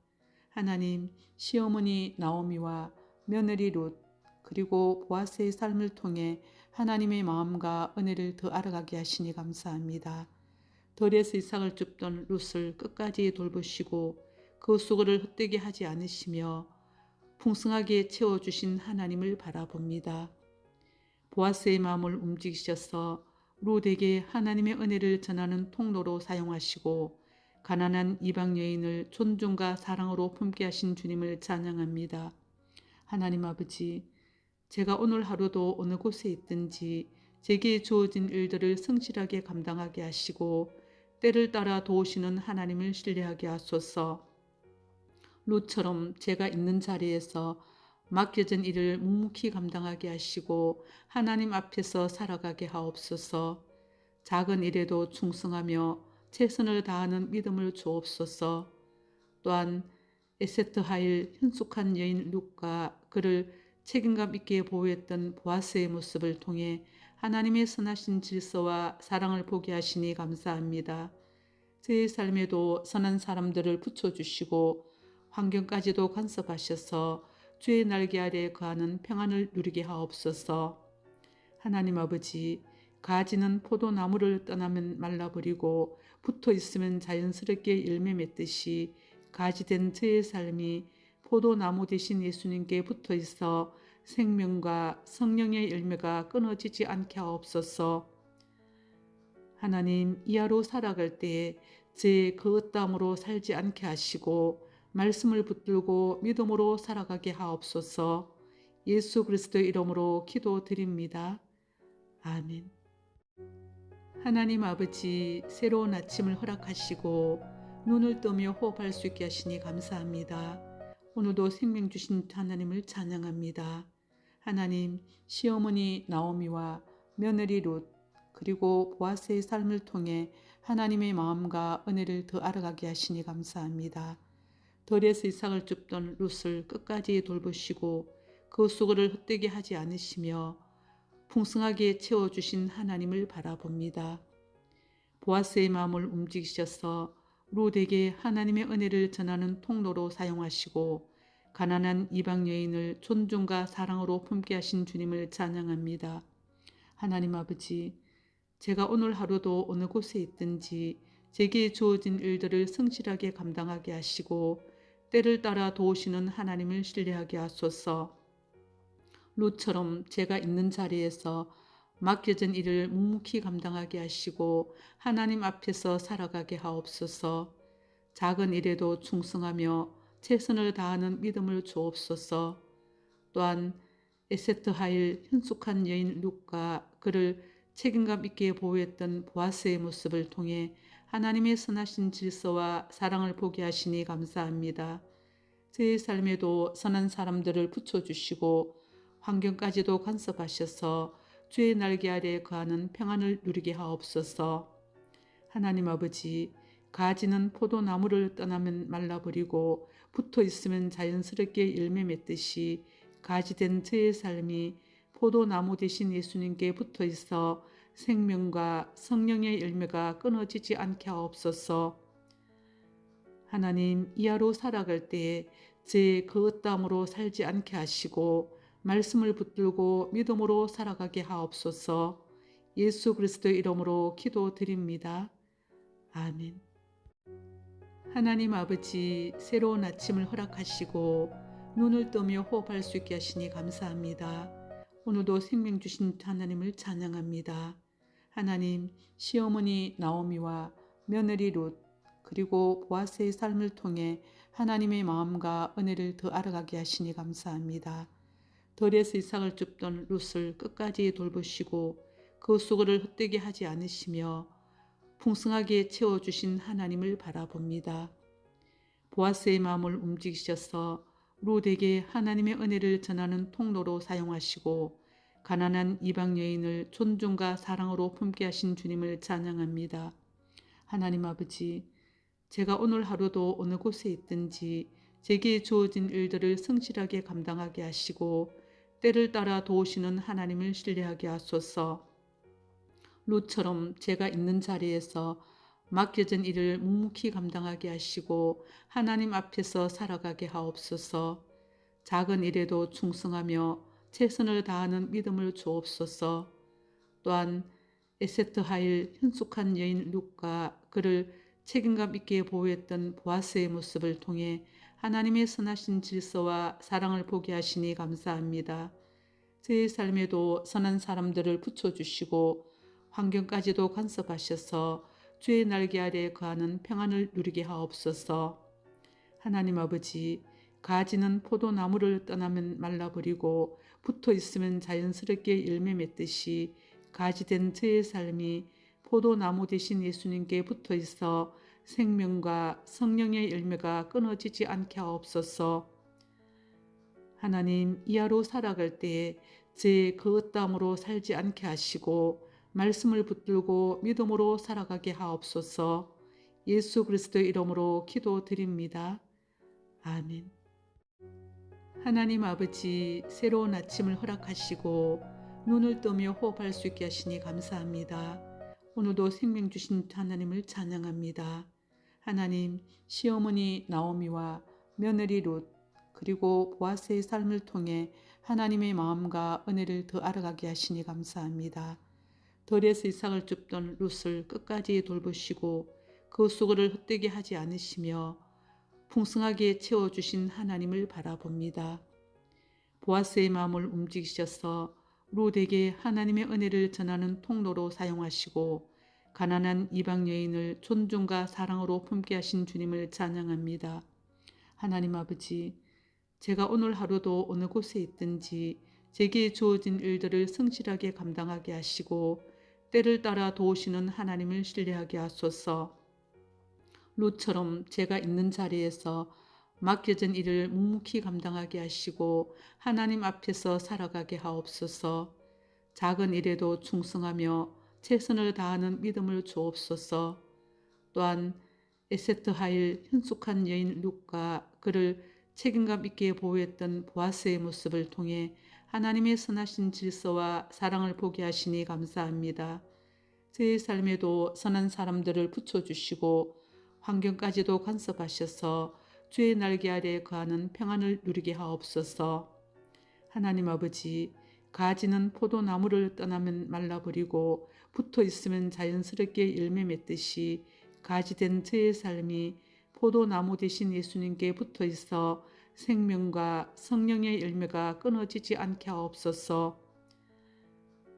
A: 하나님, 시어머니 나오미와 며느리 룻 그리고 보아스의 삶을 통해 하나님의 마음과 은혜를 더 알아가게 하시니 감사합니다. 들에서 이삭을 줍던 룻을 끝까지 돌보시고 그 수고를 헛되게 하지 않으시며 풍성하게 채워주신 하나님을 바라봅니다. 보아스의 마음을 움직이셔서 룻에게 하나님의 은혜를 전하는 통로로 사용하시고 가난한 이방 여인을 존중과 사랑으로 품게 하신 주님을 찬양합니다. 하나님 아버지, 제가 오늘 하루도 어느 곳에 있든지 제게 주어진 일들을 성실하게 감당하게 하시고 때를 따라 도우시는 하나님을 신뢰하게 하소서. 롯처럼 제가 있는 자리에서 맡겨진 일을 묵묵히 감당하게 하시고 하나님 앞에서 살아가게 하옵소서. 작은 일에도 충성하며 최선을 다하는 믿음을 주옵소서. 또한 에세트 하일 현숙한 여인 룩과 그를 책임감 있게 보호했던 보아스의 모습을 통해 하나님의 선하신 질서와 사랑을 보게 하시니 감사합니다. 제 삶에도 선한 사람들을 붙여주시고 환경까지도 간섭하셔서 주의 날개 아래 거하는 평안을 누리게 하옵소서. 하나님 아버지, 가지는 포도나무를 떠나면 말라버리고 붙어있으면 자연스럽게 열매 맺듯이 가지된 저의 삶이 포도나무 되신 예수님께 붙어있어 생명과 성령의 열매가 끊어지지 않게 하옵소서. 하나님, 이하로 살아갈 때에 제 그릇담으로 살지 않게 하시고 말씀을 붙들고 믿음으로 살아가게 하옵소서. 예수 그리스도의 이름으로 기도드립니다. 아멘. 하나님 아버지, 새로운 아침을 허락하시고 눈을 뜨며 호흡할 수 있게 하시니 감사합니다. 오늘도 생명 주신 하나님을 찬양합니다. 하나님, 시어머니 나오미와 며느리 룻 그리고 보아스의 삶을 통해 하나님의 마음과 은혜를 더 알아가게 하시니 감사합니다. 들에서 이삭을 줍던 룻을 끝까지 돌보시고 그 수고를 헛되게 하지 않으시며 풍성하게 채워주신 하나님을 바라봅니다. 보아스의 마음을 움직이셔서 룻에게 하나님의 은혜를 전하는 통로로 사용하시고 가난한 이방 여인을 존중과 사랑으로 품게 하신 주님을 찬양합니다. 하나님 아버지, 제가 오늘 하루도 어느 곳에 있든지 제게 주어진 일들을 성실하게 감당하게 하시고 때를 따라 도우시는 하나님을 신뢰하게 하소서. 룻처럼 제가 있는 자리에서 맡겨진 일을 묵묵히 감당하게 하시고 하나님 앞에서 살아가게 하옵소서. 작은 일에도 충성하며 최선을 다하는 믿음을 주옵소서. 또한 에세트 하일 현숙한 여인 룩과 그를 책임감 있게 보호했던 보아스의 모습을 통해 하나님의 선하신 질서와 사랑을 보게 하시니 감사합니다. 제 삶에도 선한 사람들을 붙여주시고 환경까지도 간섭하셔서 주의 날개 아래 거하는 평안을 누리게 하옵소서. 하나님 아버지, 가지는 포도나무를 떠나면 말라버리고 붙어있으면 자연스럽게 열매 맺듯이 가지된 저의 삶이 포도나무 되신 예수님께 붙어있어 생명과 성령의 열매가 끊어지지 않게 하옵소서. 하나님, 이하로 살아갈 때에 제 그릇담으로 살지 않게 하시고 말씀을 붙들고 믿음으로 살아가게 하옵소서. 예수 그리스도의 이름으로 기도드립니다. 아멘. 하나님 아버지, 새로운 아침을 허락하시고 눈을 뜨며 호흡할 수 있게 하시니 감사합니다. 오늘도 생명 주신 하나님을 찬양합니다. 하나님, 시어머니 나오미와 며느리 룻 그리고 보아스의 삶을 통해 하나님의 마음과 은혜를 더 알아가게 하시니 감사합니다. 들에서 이삭을 줍던 룻을 끝까지 돌보시고 그 수고를 헛되게 하지 않으시며 풍성하게 채워주신 하나님을 바라봅니다. 보아스의 마음을 움직이셔서 룻에게 하나님의 은혜를 전하는 통로로 사용하시고 가난한 이방 여인을 존중과 사랑으로 품게 하신 주님을 찬양합니다. 하나님 아버지, 제가 오늘 하루도 어느 곳에 있든지 제게 주어진 일들을 성실하게 감당하게 하시고 때를 따라 도우시는 하나님을 신뢰하게 하소서. 룻처럼 제가 있는 자리에서 맡겨진 일을 묵묵히 감당하게 하시고 하나님 앞에서 살아가게 하옵소서. 작은 일에도 충성하며 최선을 다하는 믿음을 주옵소서. 또한 에세트 하일 현숙한 여인 룩과 그를 책임감 있게 보호했던 보아스의 모습을 통해 하나님의 선하신 질서와 사랑을 보게 하시니 감사합니다. 제 삶에도 선한 사람들을 붙여주시고 환경까지도 간섭하셔서 주의 날개 아래 거하는 평안을 누리게 하옵소서. 하나님 아버지, 가지는 포도나무를 떠나면 말라버리고 붙어있으면 자연스럽게 열매 맺듯이 가지된 저의 삶이 포도나무 되신 예수님께 붙어있어 생명과 성령의 열매가 끊어지지 않게 하옵소서. 하나님, 이하로 살아갈 때에 제 그릇담으로 살지 않게 하시고 말씀을 붙들고 믿음으로 살아가게 하옵소서. 예수 그리스도의 이름으로 기도드립니다. 아멘. 하나님 아버지, 새로운 아침을 허락하시고 눈을 뜨며 호흡할 수 있게 하시니 감사합니다. 오늘도 생명 주신 하나님을 찬양합니다. 하나님, 시어머니 나오미와 며느리 룻 그리고 보아스의 삶을 통해 하나님의 마음과 은혜를 더 알아가게 하시니 감사합니다. 들에서 이삭을 줍던 룻을 끝까지 돌보시고 그 수고를 헛되게 하지 않으시며 풍성하게 채워주신 하나님을 바라봅니다. 보아스의 마음을 움직이셔서 룻에게 하나님의 은혜를 전하는 통로로 사용하시고 가난한 이방 여인을 존중과 사랑으로 품게 하신 주님을 찬양합니다. 하나님 아버지, 제가 오늘 하루도 어느 곳에 있든지 제게 주어진 일들을 성실하게 감당하게 하시고 때를 따라 도우시는 하나님을 신뢰하게 하소서. 룻처럼 제가 있는 자리에서 맡겨진 일을 묵묵히 감당하게 하시고 하나님 앞에서 살아가게 하옵소서. 작은 일에도 충성하며 최선을 다하는 믿음을 주옵소서. 또한 에세트하일 현숙한 여인 룻과 그를 책임감 있게 보호했던 보아스의 모습을 통해 하나님의 선하신 질서와 사랑을 보게 하시니 감사합니다. 제 삶에도 선한 사람들을 붙여주시고 환경까지도 간섭하셔서 주의 날개 아래 거하는 평안을 누리게 하옵소서. 하나님 아버지, 가지는 포도나무를 떠나면 말라버리고 붙어있으면 자연스럽게 열매 맺듯이 가지된 저의 삶이 포도나무 되신 예수님께 붙어있어 생명과 성령의 열매가 끊어지지 않게 하옵소서.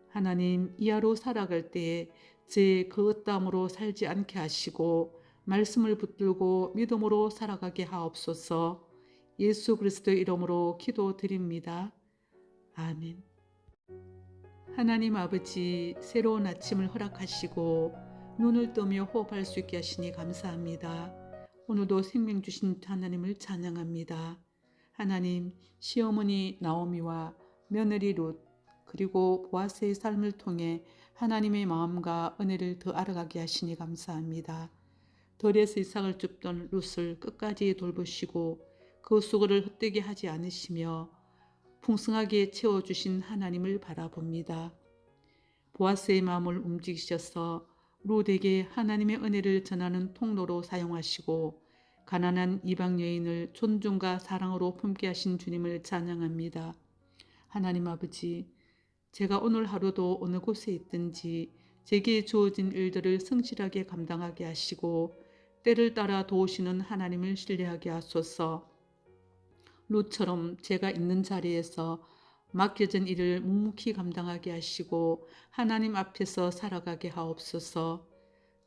A: 하나님, 이하로 살아갈 때에 제 그릇담으로 살지 않게 하시고 말씀을 붙들고 믿음으로 살아가게 하옵소서. 예수 그리스도의 이름으로 기도드립니다. 아멘. 하나님 아버지, 새로운 아침을 허락하시고 눈을 뜨며 호흡할 수 있게 하시니 감사합니다. 오늘도 생명 주신 하나님을 찬양합니다. 하나님, 시어머니 나오미와 며느리 룻 그리고 보아스의 삶을 통해 하나님의 마음과 은혜를 더 알아가게 하시니 감사합니다. 들에서 이삭을 줍던 룻을 끝까지 돌보시고 그 수고를 헛되게 하지 않으시며 풍성하게 채워주신 하나님을 바라봅니다. 보아스의 마음을 움직이셔서 룻에게 하나님의 은혜를 전하는 통로로 사용하시고 가난한 이방 여인을 존중과 사랑으로 품게 하신 주님을 찬양합니다. 하나님 아버지, 제가 오늘 하루도 어느 곳에 있든지 제게 주어진 일들을 성실하게 감당하게 하시고 때를 따라 도우시는 하나님을 신뢰하게 하소서. 룻처럼 제가 있는 자리에서 맡겨진 일을 묵묵히 감당하게 하시고 하나님 앞에서 살아가게 하옵소서.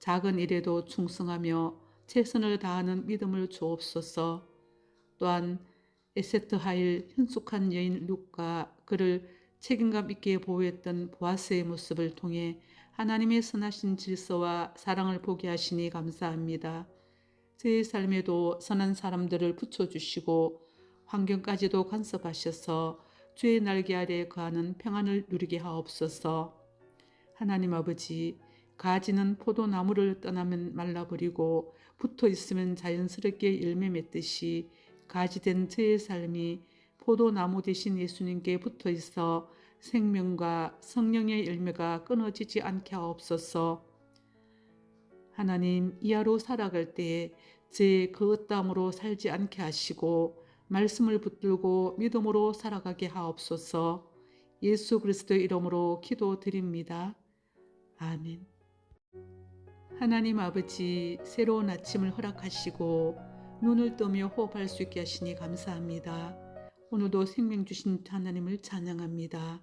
A: 작은 일에도 충성하며 최선을 다하는 믿음을 주옵소서. 또한 에세트하일 현숙한 여인 룻과 그를 책임감 있게 보호했던 보아스의 모습을 통해 하나님의 선하신 질서와 사랑을 보게 하시니 감사합니다. 제 삶에도 선한 사람들을 붙여주시고 환경까지도 간섭하셔서 주의 날개 아래 거하는 평안을 누리게 하옵소서. 하나님 아버지, 가지는 포도나무를 떠나면 말라버리고 붙어있으면 자연스럽게 열매 맺듯이 가지된 저의 삶이 포도나무 되신 예수님께 붙어있어 생명과 성령의 열매가 끊어지지 않게 하옵소서. 하나님, 이하로 살아갈 때에 제 그릇담으로 살지 않게 하시고 말씀을 붙들고 믿음으로 살아가게 하옵소서. 예수 그리스도의 이름으로 기도드립니다. 아멘. 하나님 아버지, 새로운 아침을 허락하시고 눈을 뜨며 호흡할 수 있게 하시니 감사합니다. 오늘도 생명 주신 하나님을 찬양합니다.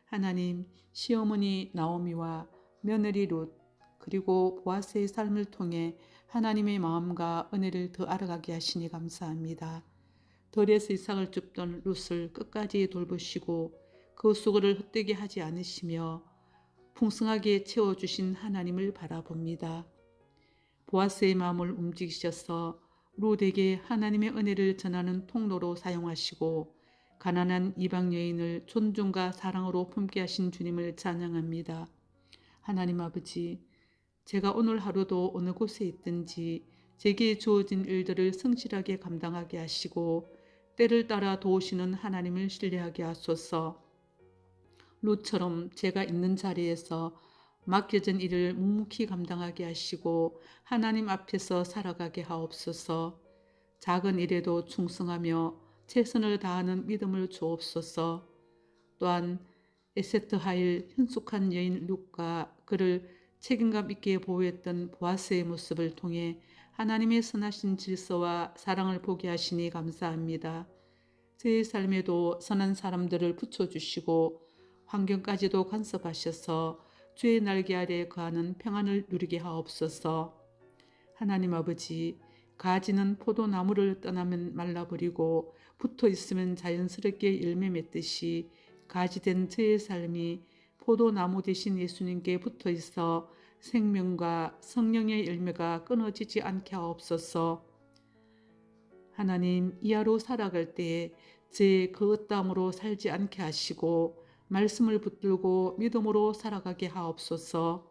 A: 하나님, 시어머니 나오미와 며느리 룻 그리고 보아스의 삶을 통해 하나님의 마음과 은혜를 더 알아가게 하시니 감사합니다. 들에서 이삭을 줍던 룻을 끝까지 돌보시고 그 수고를 헛되게 하지 않으시며 풍성하게 채워주신 하나님을 바라봅니다. 보아스의 마음을 움직이셔서 룻에게 하나님의 은혜를 전하는 통로로 사용하시고 가난한 이방 여인을 존중과 사랑으로 품게 하신 주님을 찬양합니다. 하나님 아버지, 제가 오늘 하루도 어느 곳에 있든지 제게 주어진 일들을 성실하게 감당하게 하시고 때를 따라 도우시는 하나님을 신뢰하게 하소서. 룻처럼 제가 있는 자리에서 맡겨진 일을 묵묵히 감당하게 하시고 하나님 앞에서 살아가게 하옵소서. 작은 일에도 충성하며 최선을 다하는 믿음을 주옵소서. 또한 에세트하일 현숙한 여인 룻과 그를 책임감 있게 보호했던 보아스의 모습을 통해 하나님의 선하신 질서와 사랑을 보게 하시니 감사합니다. 제 삶에도 선한 사람들을 붙여주시고 환경까지도 간섭하셔서 주의 날개 아래 거하는 평안을 누리게 하옵소서. 하나님 아버지, 가지는 포도나무를 떠나면 말라버리고 붙어있으면 자연스럽게 열매 맺듯이 가지된 저의 삶이 포도나무 되신 예수님께 붙어있어 생명과 성령의 열매가 끊어지지 않게 하옵소서. 하나님, 이하로 살아갈 때에 제 그릇담으로 살지 않게 하시고 말씀을 붙들고 믿음으로 살아가게 하옵소서.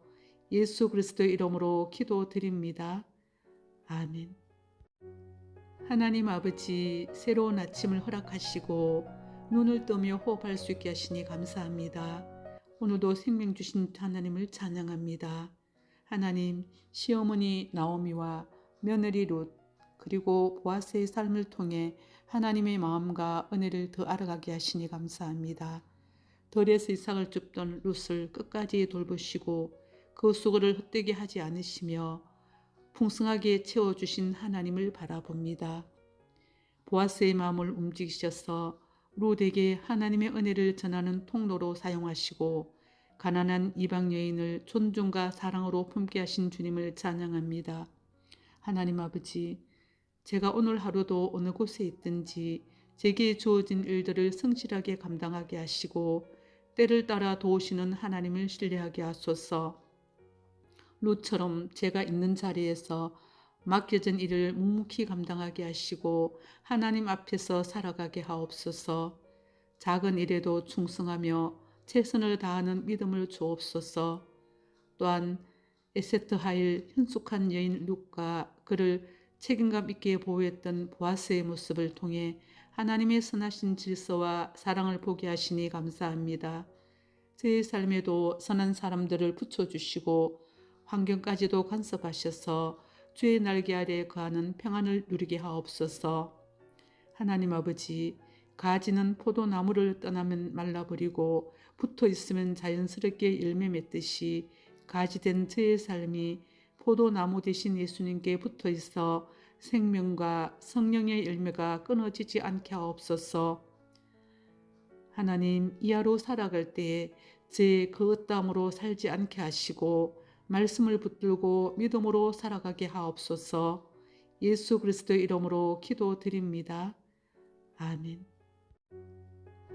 A: 예수 그리스도의 이름으로 기도드립니다. 아멘. 하나님 아버지, 새로운 아침을 허락하시고 눈을 뜨며 호흡할 수 있게 하시니 감사합니다. 오늘도 생명 주신 하나님을 찬양합니다. 하나님, 시어머니 나오미와 며느리 룻 그리고 보아스의 삶을 통해 하나님의 마음과 은혜를 더 알아가게 하시니 감사합니다. 들에서 이삭을 줍던 룻을 끝까지 돌보시고 그 수고를 헛되게 하지 않으시며 풍성하게 채워주신 하나님을 바라봅니다. 보아스의 마음을 움직이셔서 룻에게 하나님의 은혜를 전하는 통로로 사용하시고 가난한 이방 여인을 존중과 사랑으로 품게 하신 주님을 찬양합니다. 하나님 아버지, 제가 오늘 하루도 어느 곳에 있든지 제게 주어진 일들을 성실하게 감당하게 하시고 때를 따라 도우시는 하나님을 신뢰하게 하소서. 룻처럼 제가 있는 자리에서 맡겨진 일을 묵묵히 감당하게 하시고 하나님 앞에서 살아가게 하옵소서. 작은 일에도 충성하며 최선을 다하는 믿음을 주옵소서. 또한 에세트하일 현숙한 여인 룻과 그를 책임감 있게 보호했던 보아스의 모습을 통해 하나님의 선하신 질서와 사랑을 보게 하시니 감사합니다. 제 삶에도 선한 사람들을 붙여주시고 환경까지도 간섭하셔서 주의 날개 아래 거하는 평안을 누리게 하옵소서. 하나님 아버지, 가지는 포도나무를 떠나면 말라버리고 붙어있으면 자연스럽게 열매 맺듯이 가지된 저의 삶이 포도나무 되신 예수님께 붙어있어 생명과 성령의 열매가 끊어지지 않게 하옵소서. 하나님, 이하로 살아갈 때에 제 그릇담으로 살지 않게 하시고 말씀을 붙들고 믿음으로 살아가게 하옵소서. 예수 그리스도의 이름으로 기도드립니다. 아멘.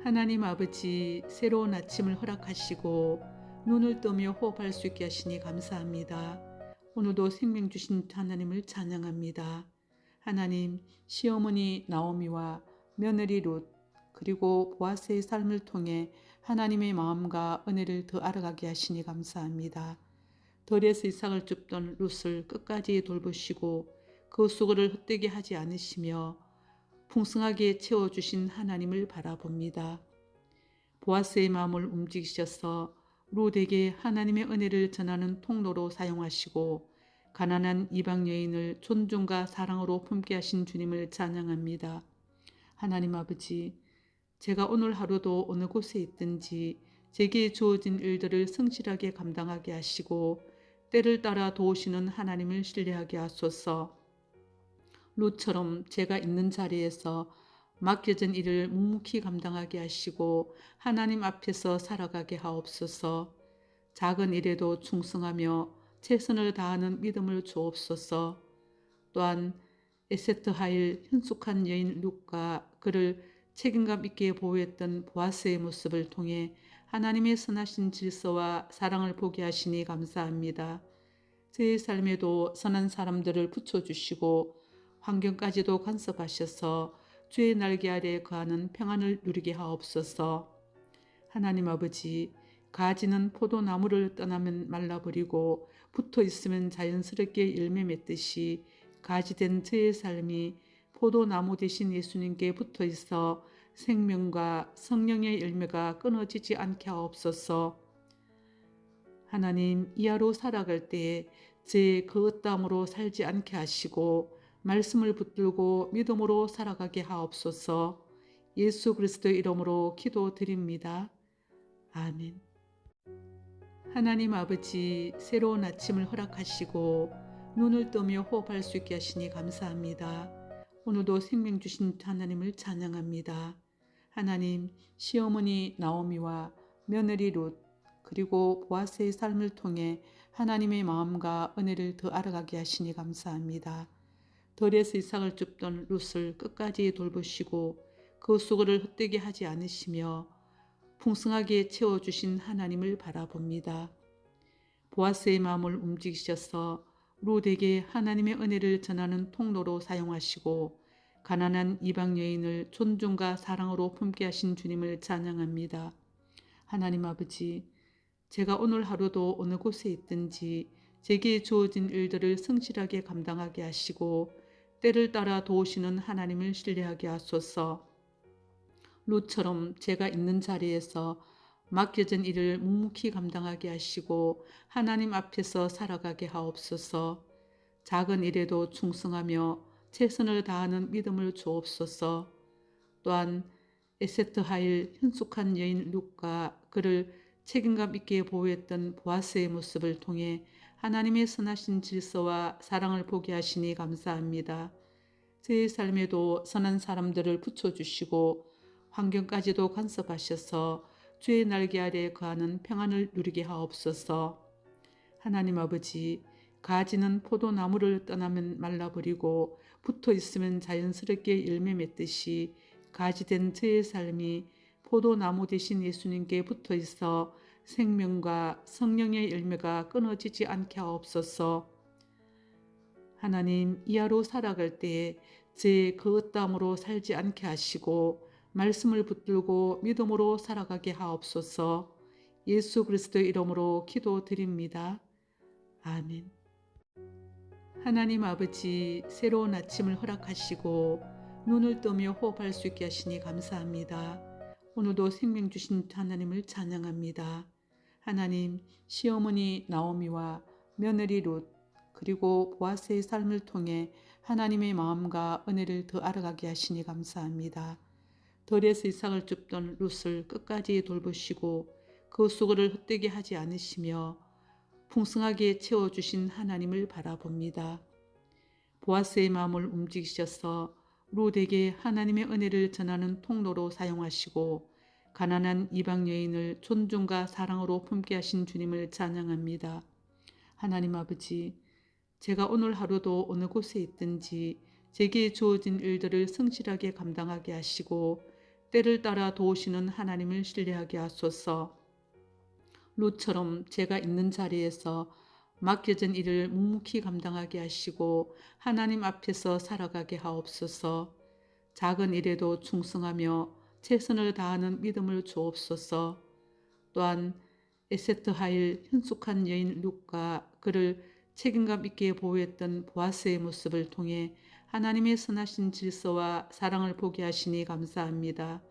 A: 하나님 아버지, 새로운 아침을 허락하시고 눈을 뜨며 호흡할 수 있게 하시니 감사합니다. 오늘도 생명 주신 하나님을 찬양합니다. 하나님, 시어머니 나오미와 며느리 룻 그리고 보아스의 삶을 통해 하나님의 마음과 은혜를 더 알아가게 하시니 감사합니다. 들에서 이삭을 줍던 룻을 끝까지 돌보시고 그 수고를 헛되게 하지 않으시며 풍성하게 채워주신 하나님을 바라봅니다. 보아스의 마음을 움직이셔서 룻에게 하나님의 은혜를 전하는 통로로 사용하시고 가난한 이방 여인을 존중과 사랑으로 품게 하신 주님을 찬양합니다. 하나님 아버지, 제가 오늘 하루도 어느 곳에 있든지 제게 주어진 일들을 성실하게 감당하게 하시고 때를 따라 도우시는 하나님을 신뢰하게 하소서. 룻처럼 제가 있는 자리에서 맡겨진 일을 묵묵히 감당하게 하시고 하나님 앞에서 살아가게 하옵소서. 작은 일에도 충성하며 최선을 다하는 믿음을 주옵소서. 또한 에세트하일 현숙한 여인 룻과 그를 책임감 있게 보호했던 보아스의 모습을 통해 하나님의 선하신 질서와 사랑을 보게 하시니 감사합니다. 제 삶에도 선한 사람들을 붙여주시고 환경까지도 간섭하셔서 주의 날개 아래 거하는 평안을 누리게 하옵소서. 하나님 아버지, 가지는 포도나무를 떠나면 말라버리고 붙어 있으면 자연스럽게 열매 맺듯이 가지된 저의 삶이 포도나무 되신 예수님께 붙어 있어 생명과 성령의 열매가 끊어지지 않게 하옵소서. 하나님, 이하로 살아갈 때에 제 그릇담으로 살지 않게 하시고 말씀을 붙들고 믿음으로 살아가게 하옵소서. 예수 그리스도의 이름으로 기도드립니다. 아멘. 하나님 아버지, 새로운 아침을 허락하시고 눈을 뜨며 호흡할 수 있게 하시니 감사합니다. 오늘도 생명 주신 하나님을 찬양합니다. 하나님, 시어머니 나오미와 며느리 룻 그리고 보아스의 삶을 통해 하나님의 마음과 은혜를 더 알아가게 하시니 감사합니다. 들에서 이삭을 줍던 룻을 끝까지 돌보시고 그 수고를 헛되게 하지 않으시며 풍성하게 채워주신 하나님을 바라봅니다. 보아스의 마음을 움직이셔서 룻에게 하나님의 은혜를 전하는 통로로 사용하시고 가난한 이방 여인을 존중과 사랑으로 품게 하신 주님을 찬양합니다. 하나님 아버지, 제가 오늘 하루도 어느 곳에 있든지 제게 주어진 일들을 성실하게 감당하게 하시고 때를 따라 도우시는 하나님을 신뢰하게 하소서. 룻처럼 제가 있는 자리에서 맡겨진 일을 묵묵히 감당하게 하시고 하나님 앞에서 살아가게 하옵소서. 작은 일에도 충성하며 최선을 다하는 믿음을 주옵소서. 또한 에세트하일 현숙한 여인 룻과 그를 책임감 있게 보호했던 보아스의 모습을 통해 하나님의 선하신 질서와 사랑을 보게 하시니 감사합니다. 제 삶에도 선한 사람들을 붙여주시고 환경까지도 간섭하셔서 주의 날개 아래 거하는 평안을 누리게 하옵소서. 하나님 아버지, 가지는 포도나무를 떠나면 말라버리고 붙어 있으면 자연스럽게 열매 맺듯이 가지된 저의 삶이 포도나무 되신 예수님께 붙어 있어 생명과 성령의 열매가 끊어지지 않게 하옵소서. 하나님, 이하로 살아갈 때에 제 그릇담으로 살지 않게 하시고 말씀을 붙들고 믿음으로 살아가게 하옵소서. 예수 그리스도의 이름으로 기도드립니다. 아멘. 하나님 아버지, 새로운 아침을 허락하시고 눈을 뜨며 호흡할 수 있게 하시니 감사합니다. 오늘도 생명 주신 하나님을 찬양합니다. 하나님, 시어머니 나오미와 며느리 룻 그리고 보아스의 삶을 통해 하나님의 마음과 은혜를 더 알아가게 하시니 감사합니다. 제 삶에도 선한 사람들을 붙여주시고 환경까지도 간섭하셔서 주의 날개 아래 거하는 평안을 누리게 하옵소서. 하나님 아버지, 제가 오늘 하루도 어느 곳에 있든지 제게 주어진 일들을 성실하게 감당하게 하시고 때를 따라 도우시는 하나님을 신뢰하게 하소서. 하나님, 시어머니 나오미와 며느리 룻 그리고 보아스의 삶을 통해 하나님의 마음과 은혜를 더 알아가게 하시니 감사합니다. 들에서 이삭을 줍던 룻을 끝까지 돌보시고 그 수고를 헛되게 하지 않으시며 풍성하게 채워주신 하나님을 바라봅니다. 보아스의 마음을 움직이셔서 룻에게 하나님의 은혜를 전하는 통로로 사용하시고 가난한 이방 여인을 존중과 사랑으로 품게 하신 주님을 찬양합니다. 하나님 아버지, 제가 오늘 하루도 어느 곳에 있든지 제게 주어진 일들을 성실하게 감당하게 하시고 때를 따라 도우시는 하나님을 신뢰하게 하소서. 룻처럼 제가 있는 자리에서 맡겨진 일을 묵묵히 감당하게 하시고 하나님 앞에서 살아가게 하옵소서. 작은 일에도 충성하며 최선을 다하는 믿음을 주옵소서. 또한 에세트하일 현숙한 여인 룻과 그를 책임감 있게 보호했던 보아스의 모습을 통해 하나님의 선하신 질서와 사랑을 보게 하시니 감사합니다.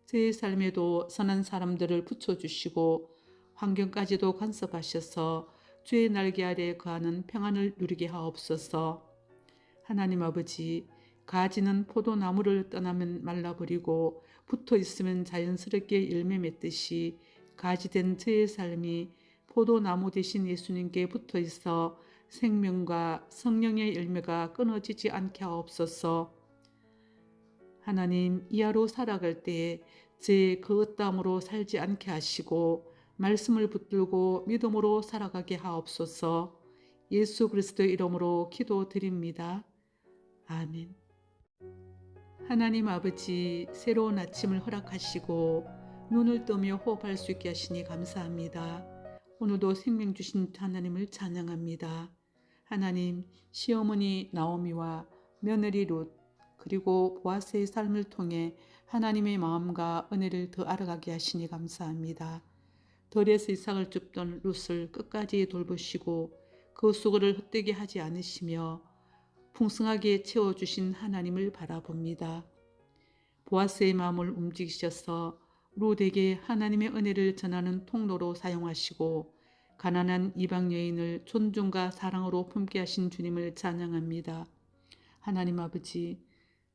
A: 제 삶에도 선한 사람들을 붙여주시고 환경까지도 간섭하셔서 주의 날개 아래 거하는 평안을 누리게 하옵소서. 하나님 아버지, 가지는 포도나무를 떠나면 말라버리고 붙어 있으면 자연스럽게 열매 맺듯이 가지된 저의 삶이 포도나무 되신 예수님께 붙어 있어 생명과 성령의 열매가 끊어지지 않게 하옵소서. 하나님, 이하로 살아갈 때에 제 그릇담으로 살지 않게 하시고 말씀을 붙들고 믿음으로 살아가게 하옵소서. 예수 그리스도의 이름으로 기도드립니다. 아멘. 하나님 아버지, 새로운 아침을 허락하시고 눈을 뜨며 호흡할 수 있게 하시니 감사합니다. 오늘도 생명 주신 하나님을 찬양합니다. 하나님, 시어머니 나오미와 며느리 룻 그리고 보아스의 삶을 통해 하나님의 마음과 은혜를 더 알아가게 하시니 감사합니다. 들에서 이삭을 줍던 룻을 끝까지 돌보시고 그 수고를 헛되게 하지 않으시며 풍성하게 채워주신 하나님을 바라봅니다. 보아스의 마음을 움직이셔서 룻에게 하나님의 은혜를 전하는 통로로 사용하시고 가난한 이방 여인을 존중과 사랑으로 품게 하신 주님을 찬양합니다. 하나님 아버지,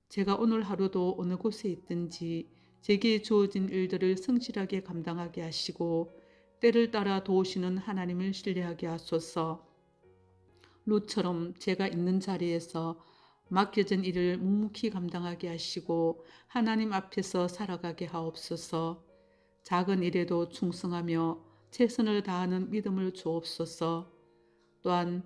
A: 제가 오늘 하루도 어느 곳에 있든지 제게 주어진 일들을 성실하게 감당하게 하시고 때를 따라 도우시는 하나님을 신뢰하게 하소서. 룻처럼 제가 있는 자리에서 맡겨진 일을 묵묵히 감당하게 하시고 하나님 앞에서 살아가게 하옵소서. 작은 일에도 충성하며 최선을 다하는 믿음을 주옵소서. 또한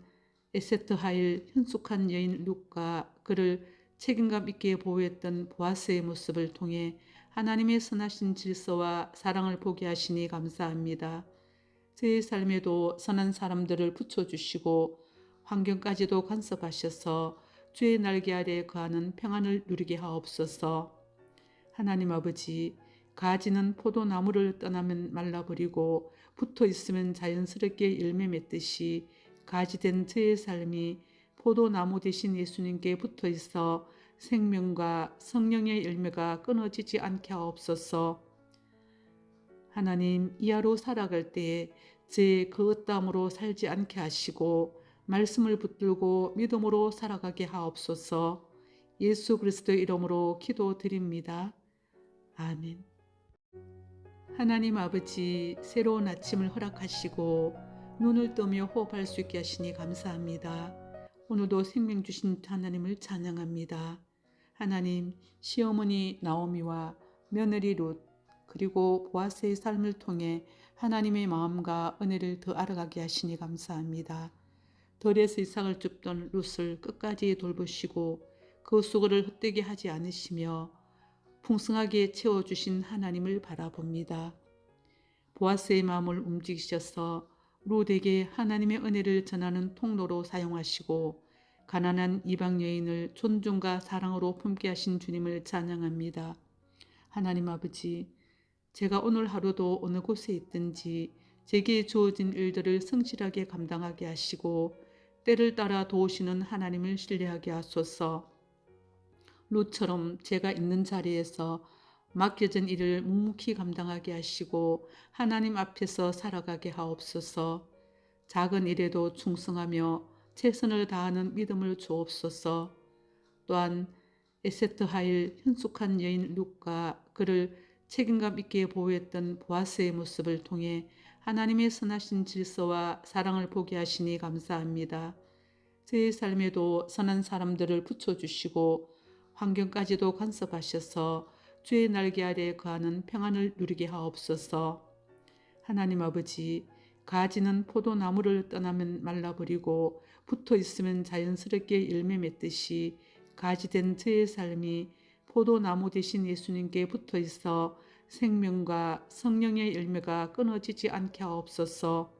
A: 에세트하일 현숙한 여인 룻과 그를 책임감 있게 보호했던 보아스의 모습을 통해 하나님의 선하신 질서와 사랑을 보게 하시니 감사합니다. 제 삶에도 선한 사람들을 붙여주시고 환경까지도 간섭하셔서 주의 날개 아래 거하는 평안을 누리게 하옵소서. 하나님 아버지, 가지는 포도나무를 떠나면 말라버리고 붙어있으면 자연스럽게 열매 맺듯이 가지된 저의 삶이 포도나무 되신 예수님께 붙어있어 생명과 성령의 열매가 끊어지지 않게 하옵소서. 하나님, 이하로 살아갈 때에 제 그릇담으로 살지 않게 하시고 말씀을 붙들고 믿음으로 살아가게 하옵소서. 예수 그리스도의 이름으로 기도드립니다. 아멘. 하나님 아버지, 새로운 아침을 허락하시고 눈을 뜨며 호흡할 수 있게 하시니 감사합니다. 오늘도 생명 주신 하나님을 찬양합니다. 하나님, 시어머니 나오미와 며느리 룻 그리고 보아스의 삶을 통해 하나님의 마음과 은혜를 더 알아가게 하시니 감사합니다. 들에서 이삭을 줍던 룻을 끝까지 돌보시고 그 수고를 헛되게 하지 않으시며 풍성하게 채워주신 하나님을 바라봅니다. 보아스의 마음을 움직이셔서 룻에게 하나님의 은혜를 전하는 통로로 사용하시고 가난한 이방 여인을 존중과 사랑으로 품게 하신 주님을 찬양합니다. 하나님 아버지, 제가 오늘 하루도 어느 곳에 있든지 제게 주어진 일들을 성실하게 감당하게 하시고 때를 따라 도우시는 하나님을 신뢰하게 하소서. 룻처럼 제가 있는 자리에서 맡겨진 일을 묵묵히 감당하게 하시고 하나님 앞에서 살아가게 하옵소서. 작은 일에도 충성하며 최선을 다하는 믿음을 주옵소서. 또한 에세트하일 현숙한 여인 룻과 그를 책임감 있게 보호했던 보아스의 모습을 통해 하나님의 선하신 질서와 사랑을 보게 하시니 감사합니다. 제 삶에도 선한 사람들을 붙여주시고 환경까지도 간섭하셔서 주의 날개 아래 거하는 평안을 누리게 하옵소서. 하나님 아버지, 가지는 포도나무를 떠나면 말라버리고 붙어있으면 자연스럽게 열매 맺듯이 가지된 저의 삶이 포도나무 되신 예수님께 붙어있어 생명과 성령의 열매가 끊어지지 않게 하옵소서.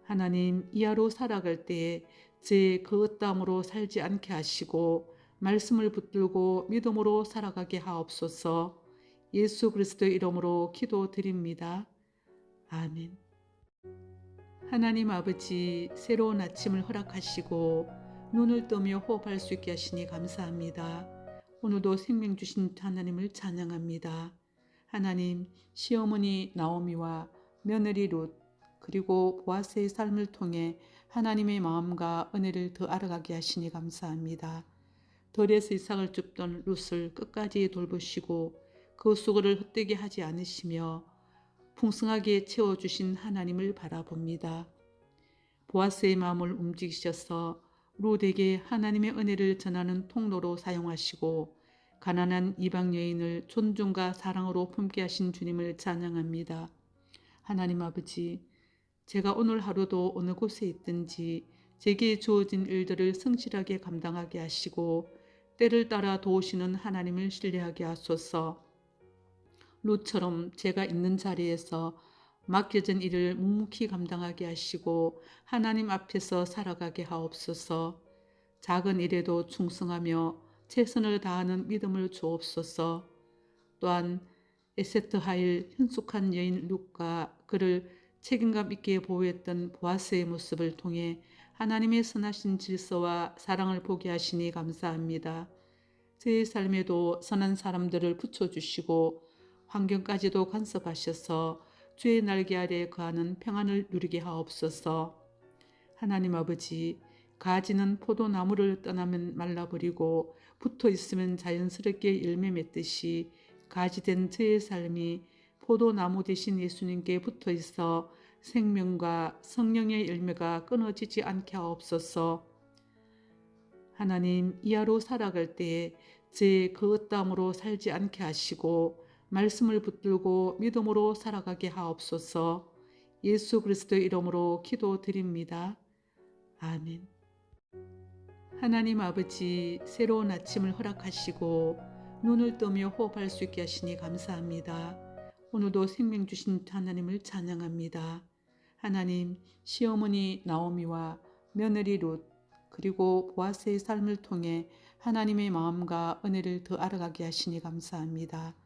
A: 하나님, 이하로 살아갈 때에 제 그릇담으로 살지 않게 하시고 말씀을 붙들고 믿음으로 살아가게 하옵소서. 예수 그리스도의 이름으로 기도드립니다. 아멘. 하나님 아버지, 새로운 아침을 허락하시고 눈을 뜨며 호흡할 수 있게 하시니 감사합니다. 오늘도 생명 주신 하나님을 찬양합니다. 하나님, 시어머니 나오미와 며느리 룻 그리고 보아스의 삶을 통해 하나님의 마음과 은혜를 더 알아가게 하시니 감사합니다. 들에서 이삭을 줍던 룻을 끝까지 돌보시고 그 수고를 헛되게 하지 않으시며 풍성하게 채워주신 하나님을 바라봅니다. 보아스의 마음을 움직이셔서 룻에게 하나님의 은혜를 전하는 통로로 사용하시고 가난한 이방 여인을 존중과 사랑으로 품게 하신 주님을 찬양합니다. 하나님 아버지, 제가 오늘 하루도 어느 곳에 있든지 제게 주어진 일들을 성실하게 감당하게 하시고 때를 따라 도우시는 하나님을 신뢰하게 하소서. 룻처럼 제가 있는 자리에서 맡겨진 일을 묵묵히 감당하게 하시고 하나님 앞에서 살아가게 하옵소서. 작은 일에도 충성하며 최선을 다하는 믿음을 주옵소서. 또한 에세트하일 현숙한 여인 룻과 그를 책임감 있게 보호했던 보아스의 모습을 통해 하나님의 선하신 질서와 사랑을 보게 하시니 감사합니다. 제 삶에도 선한 사람들을 붙여주시고 환경까지도 간섭하셔서 주의 날개 아래 거하는 평안을 누리게 하옵소서. 하나님 아버지, 가지는 포도나무를 떠나면 말라버리고 붙어있으면 자연스럽게 열매 맺듯이 가지된 저의 삶이 포도나무 되신 예수님께 붙어있어 생명과 성령의 열매가 끊어지지 않게 하옵소서. 하나님, 이하로 살아갈 때에 제 그릇담으로 살지 않게 하시고 말씀을 붙들고 믿음으로 살아가게 하옵소서. 예수 그리스도의 이름으로 기도드립니다. 아멘. 하나님 아버지, 새로운 아침을 허락하시고 눈을 뜨며 호흡할 수 있게 하시니 감사합니다. 오늘도 생명 주신 하나님을 찬양합니다. 하나님, 시어머니 나오미와 며느리 룻 그리고 보아스의 삶을 통해 하나님의 마음과 은혜를 더 알아가게 하시니 감사합니다.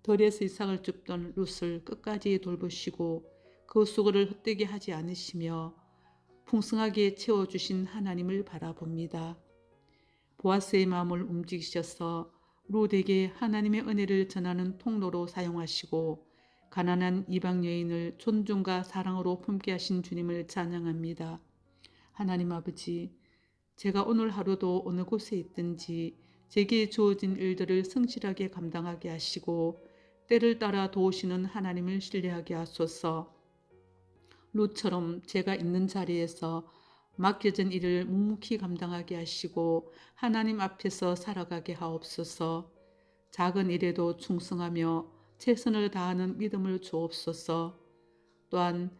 A: 들에서 이삭을 줍던 룻을 끝까지 돌보시고 그 수고를 헛되게 하지 않으시며 풍성하게 채워주신 하나님을 바라봅니다. 보아스의 마음을 움직이셔서 룻에게 하나님의 은혜를 전하는 통로로 사용하시고 가난한 이방 여인을 존중과 사랑으로 품게 하신 주님을 찬양합니다. 하나님 아버지, 제가 오늘 하루도 어느 곳에 있든지 제게 주어진 일들을 성실하게 감당하게 하시고 때를 따라 도우시는 하나님을 신뢰하게 하소서. 룻처럼 제가 있는 자리에서 맡겨진 일을 묵묵히 감당하게 하시고 하나님 앞에서 살아가게 하옵소서. 작은 일에도 충성하며 최선을 다하는 믿음을 주옵소서. 또한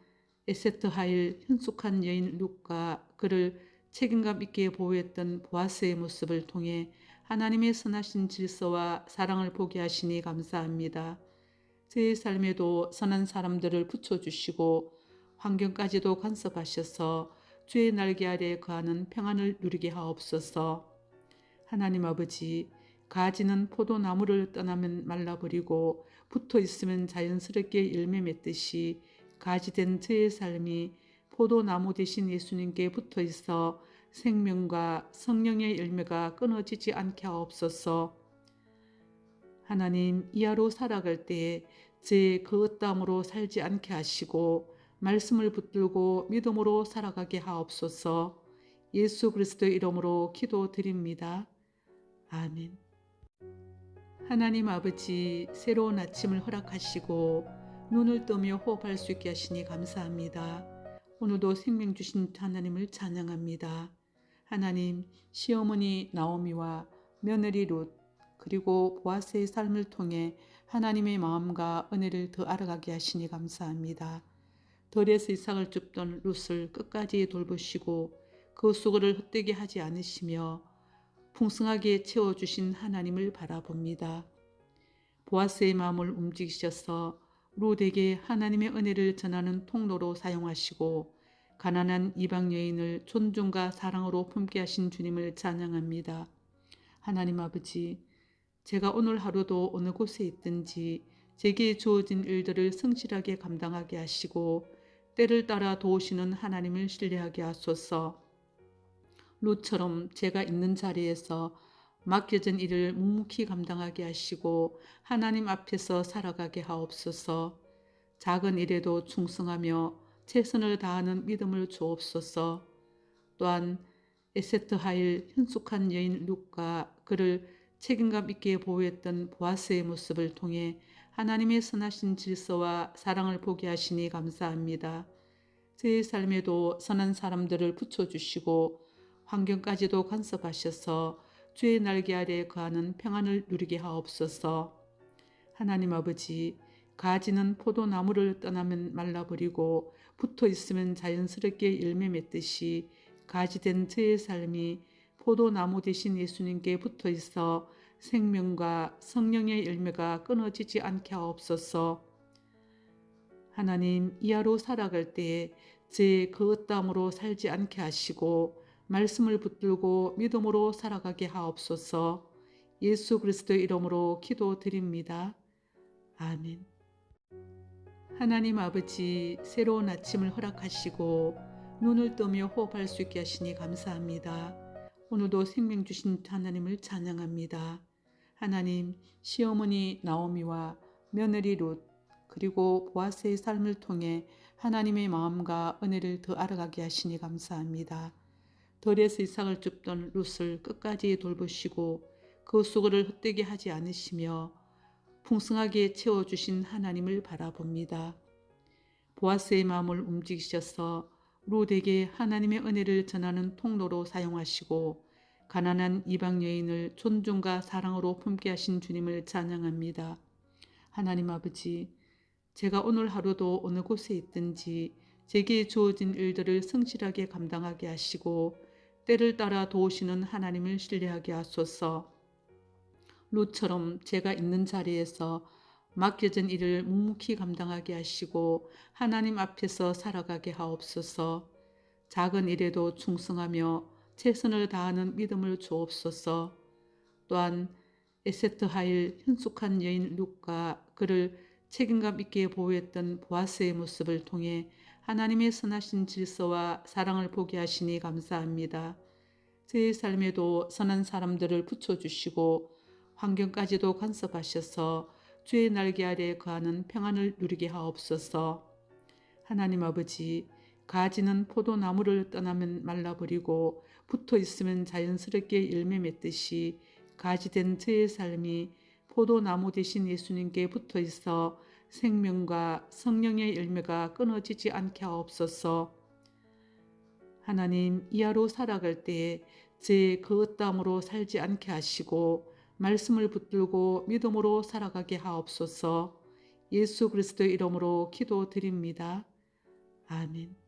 A: 에세트하일 현숙한 여인 룻과 그를 책임감 있게 보호했던 보아스의 모습을 통해 하나님의 선하신 질서와 사랑을 보게 하시니 감사합니다. 제 삶에도 선한 사람들을 붙여주시고 환경까지도 간섭하셔서 주의 날개 아래 거하는 평안을 누리게 하옵소서. 하나님 아버지, 가지는 포도나무를 떠나면 말라버리고 붙어있으면 자연스럽게 열매 맺듯이 가지된 저의 삶이 포도나무 되신 예수님께 붙어있어 생명과 성령의 열매가 끊어지지 않게 하옵소서. 하나님, 이하로 살아갈 때에 제 그릇담으로 살지 않게 하시고 말씀을 붙들고 믿음으로 살아가게 하옵소서. 예수 그리스도의 이름으로 기도드립니다. 아멘. 하나님 아버지, 새로운 아침을 허락하시고 눈을 뜨며 호흡할 수 있게 하시니 감사합니다. 오늘도 생명 주신 하나님을 찬양합니다. 하나님, 시어머니 나오미와 며느리 룻 그리고 보아스의 삶을 통해 하나님의 마음과 은혜를 더 알아가게 하시니 감사합니다. 들에서 이삭을 줍던 룻을 끝까지 돌보시고 그 수고를 헛되게 하지 않으시며 풍성하게 채워주신 하나님을 바라봅니다. 보아스의 마음을 움직이셔서 룻에게 하나님의 은혜를 전하는 통로로 사용하시고 가난한 이방 여인을 존중과 사랑으로 품게 하신 주님을 찬양합니다. 하나님 아버지, 제가 오늘 하루도 어느 곳에 있든지 제게 주어진 일들을 성실하게 감당하게 하시고 때를 따라 도우시는 하나님을 신뢰하게 하소서. 룻처럼 제가 있는 자리에서 맡겨진 일을 묵묵히 감당하게 하시고 하나님 앞에서 살아가게 하옵소서. 작은 일에도 충성하며 최선을 다하는 믿음을 주옵소서. 또한 에세트하일 현숙한 여인 룻과 그를 책임감 있게 보호했던 보아스의 모습을 통해 하나님의 선하신 질서와 사랑을 보게 하시니 감사합니다. 제 삶에도 선한 사람들을 붙여주시고 환경까지도 간섭하셔서 주의 날개 아래 거하는 평안을 누리게 하옵소서. 하나님 아버지, 가지는 포도나무를 떠나면 말라버리고 붙어있으면 자연스럽게 열매 맺듯이 가지된 저의 삶이 포도나무 되신 예수님께 붙어있어 생명과 성령의 열매가 끊어지지 않게 하옵소서. 하나님, 이하로 살아갈 때에 제 그릇담으로 살지 않게 하시고 말씀을 붙들고 믿음으로 살아가게 하옵소서. 예수 그리스도의 이름으로 기도드립니다. 아멘. 하나님 아버지, 새로운 아침을 허락하시고 눈을 뜨며 호흡할 수 있게 하시니 감사합니다. 오늘도 생명 주신 하나님을 찬양합니다. 하나님, 시어머니 나오미와 며느리 룻 그리고 보아스의 삶을 통해 하나님의 마음과 은혜를 더 알아가게 하시니 감사합니다. 들에서 이삭을 줍던 룻을 끝까지 돌보시고 그 수고를 헛되게 하지 않으시며 풍성하게 채워주신 하나님을 바라봅니다. 보아스의 마음을 움직이셔서 룻에게 하나님의 은혜를 전하는 통로로 사용하시고 가난한 이방 여인을 존중과 사랑으로 품게 하신 주님을 찬양합니다. 하나님 아버지, 제가 오늘 하루도 어느 곳에 있든지 제게 주어진 일들을 성실하게 감당하게 하시고 때를 따라 도우시는 하나님을 신뢰하게 하소서. 룻처럼 제가 있는 자리에서 맡겨진 일을 묵묵히 감당하게 하시고 하나님 앞에서 살아가게 하옵소서. 작은 일에도 충성하며 최선을 다하는 믿음을 주옵소서. 또한 에세트 하일 현숙한 여인 룻과 그를 책임감 있게 보호했던 보아스의 모습을 통해 하나님의 선하신 질서와 사랑을 보게 하시니 감사합니다. 제 삶에도 선한 사람들을 붙여주시고 환경까지도 간섭하셔서 주의 날개 아래 거하는 평안을 누리게 하옵소서. 하나님 아버지, 가지는 포도나무를 떠나면 말라버리고 붙어있으면 자연스럽게 열매 맺듯이 가지된 저의 삶이 포도나무 대신 예수님께 붙어있어 생명과 성령의 열매가 끊어지지 않게 하옵소서. 하나님, 이하로 살아갈 때에 제 그릇담으로 살지 않게 하시고 말씀을 붙들고 믿음으로 살아가게 하옵소서. 예수 그리스도의 이름으로 기도드립니다. 아멘.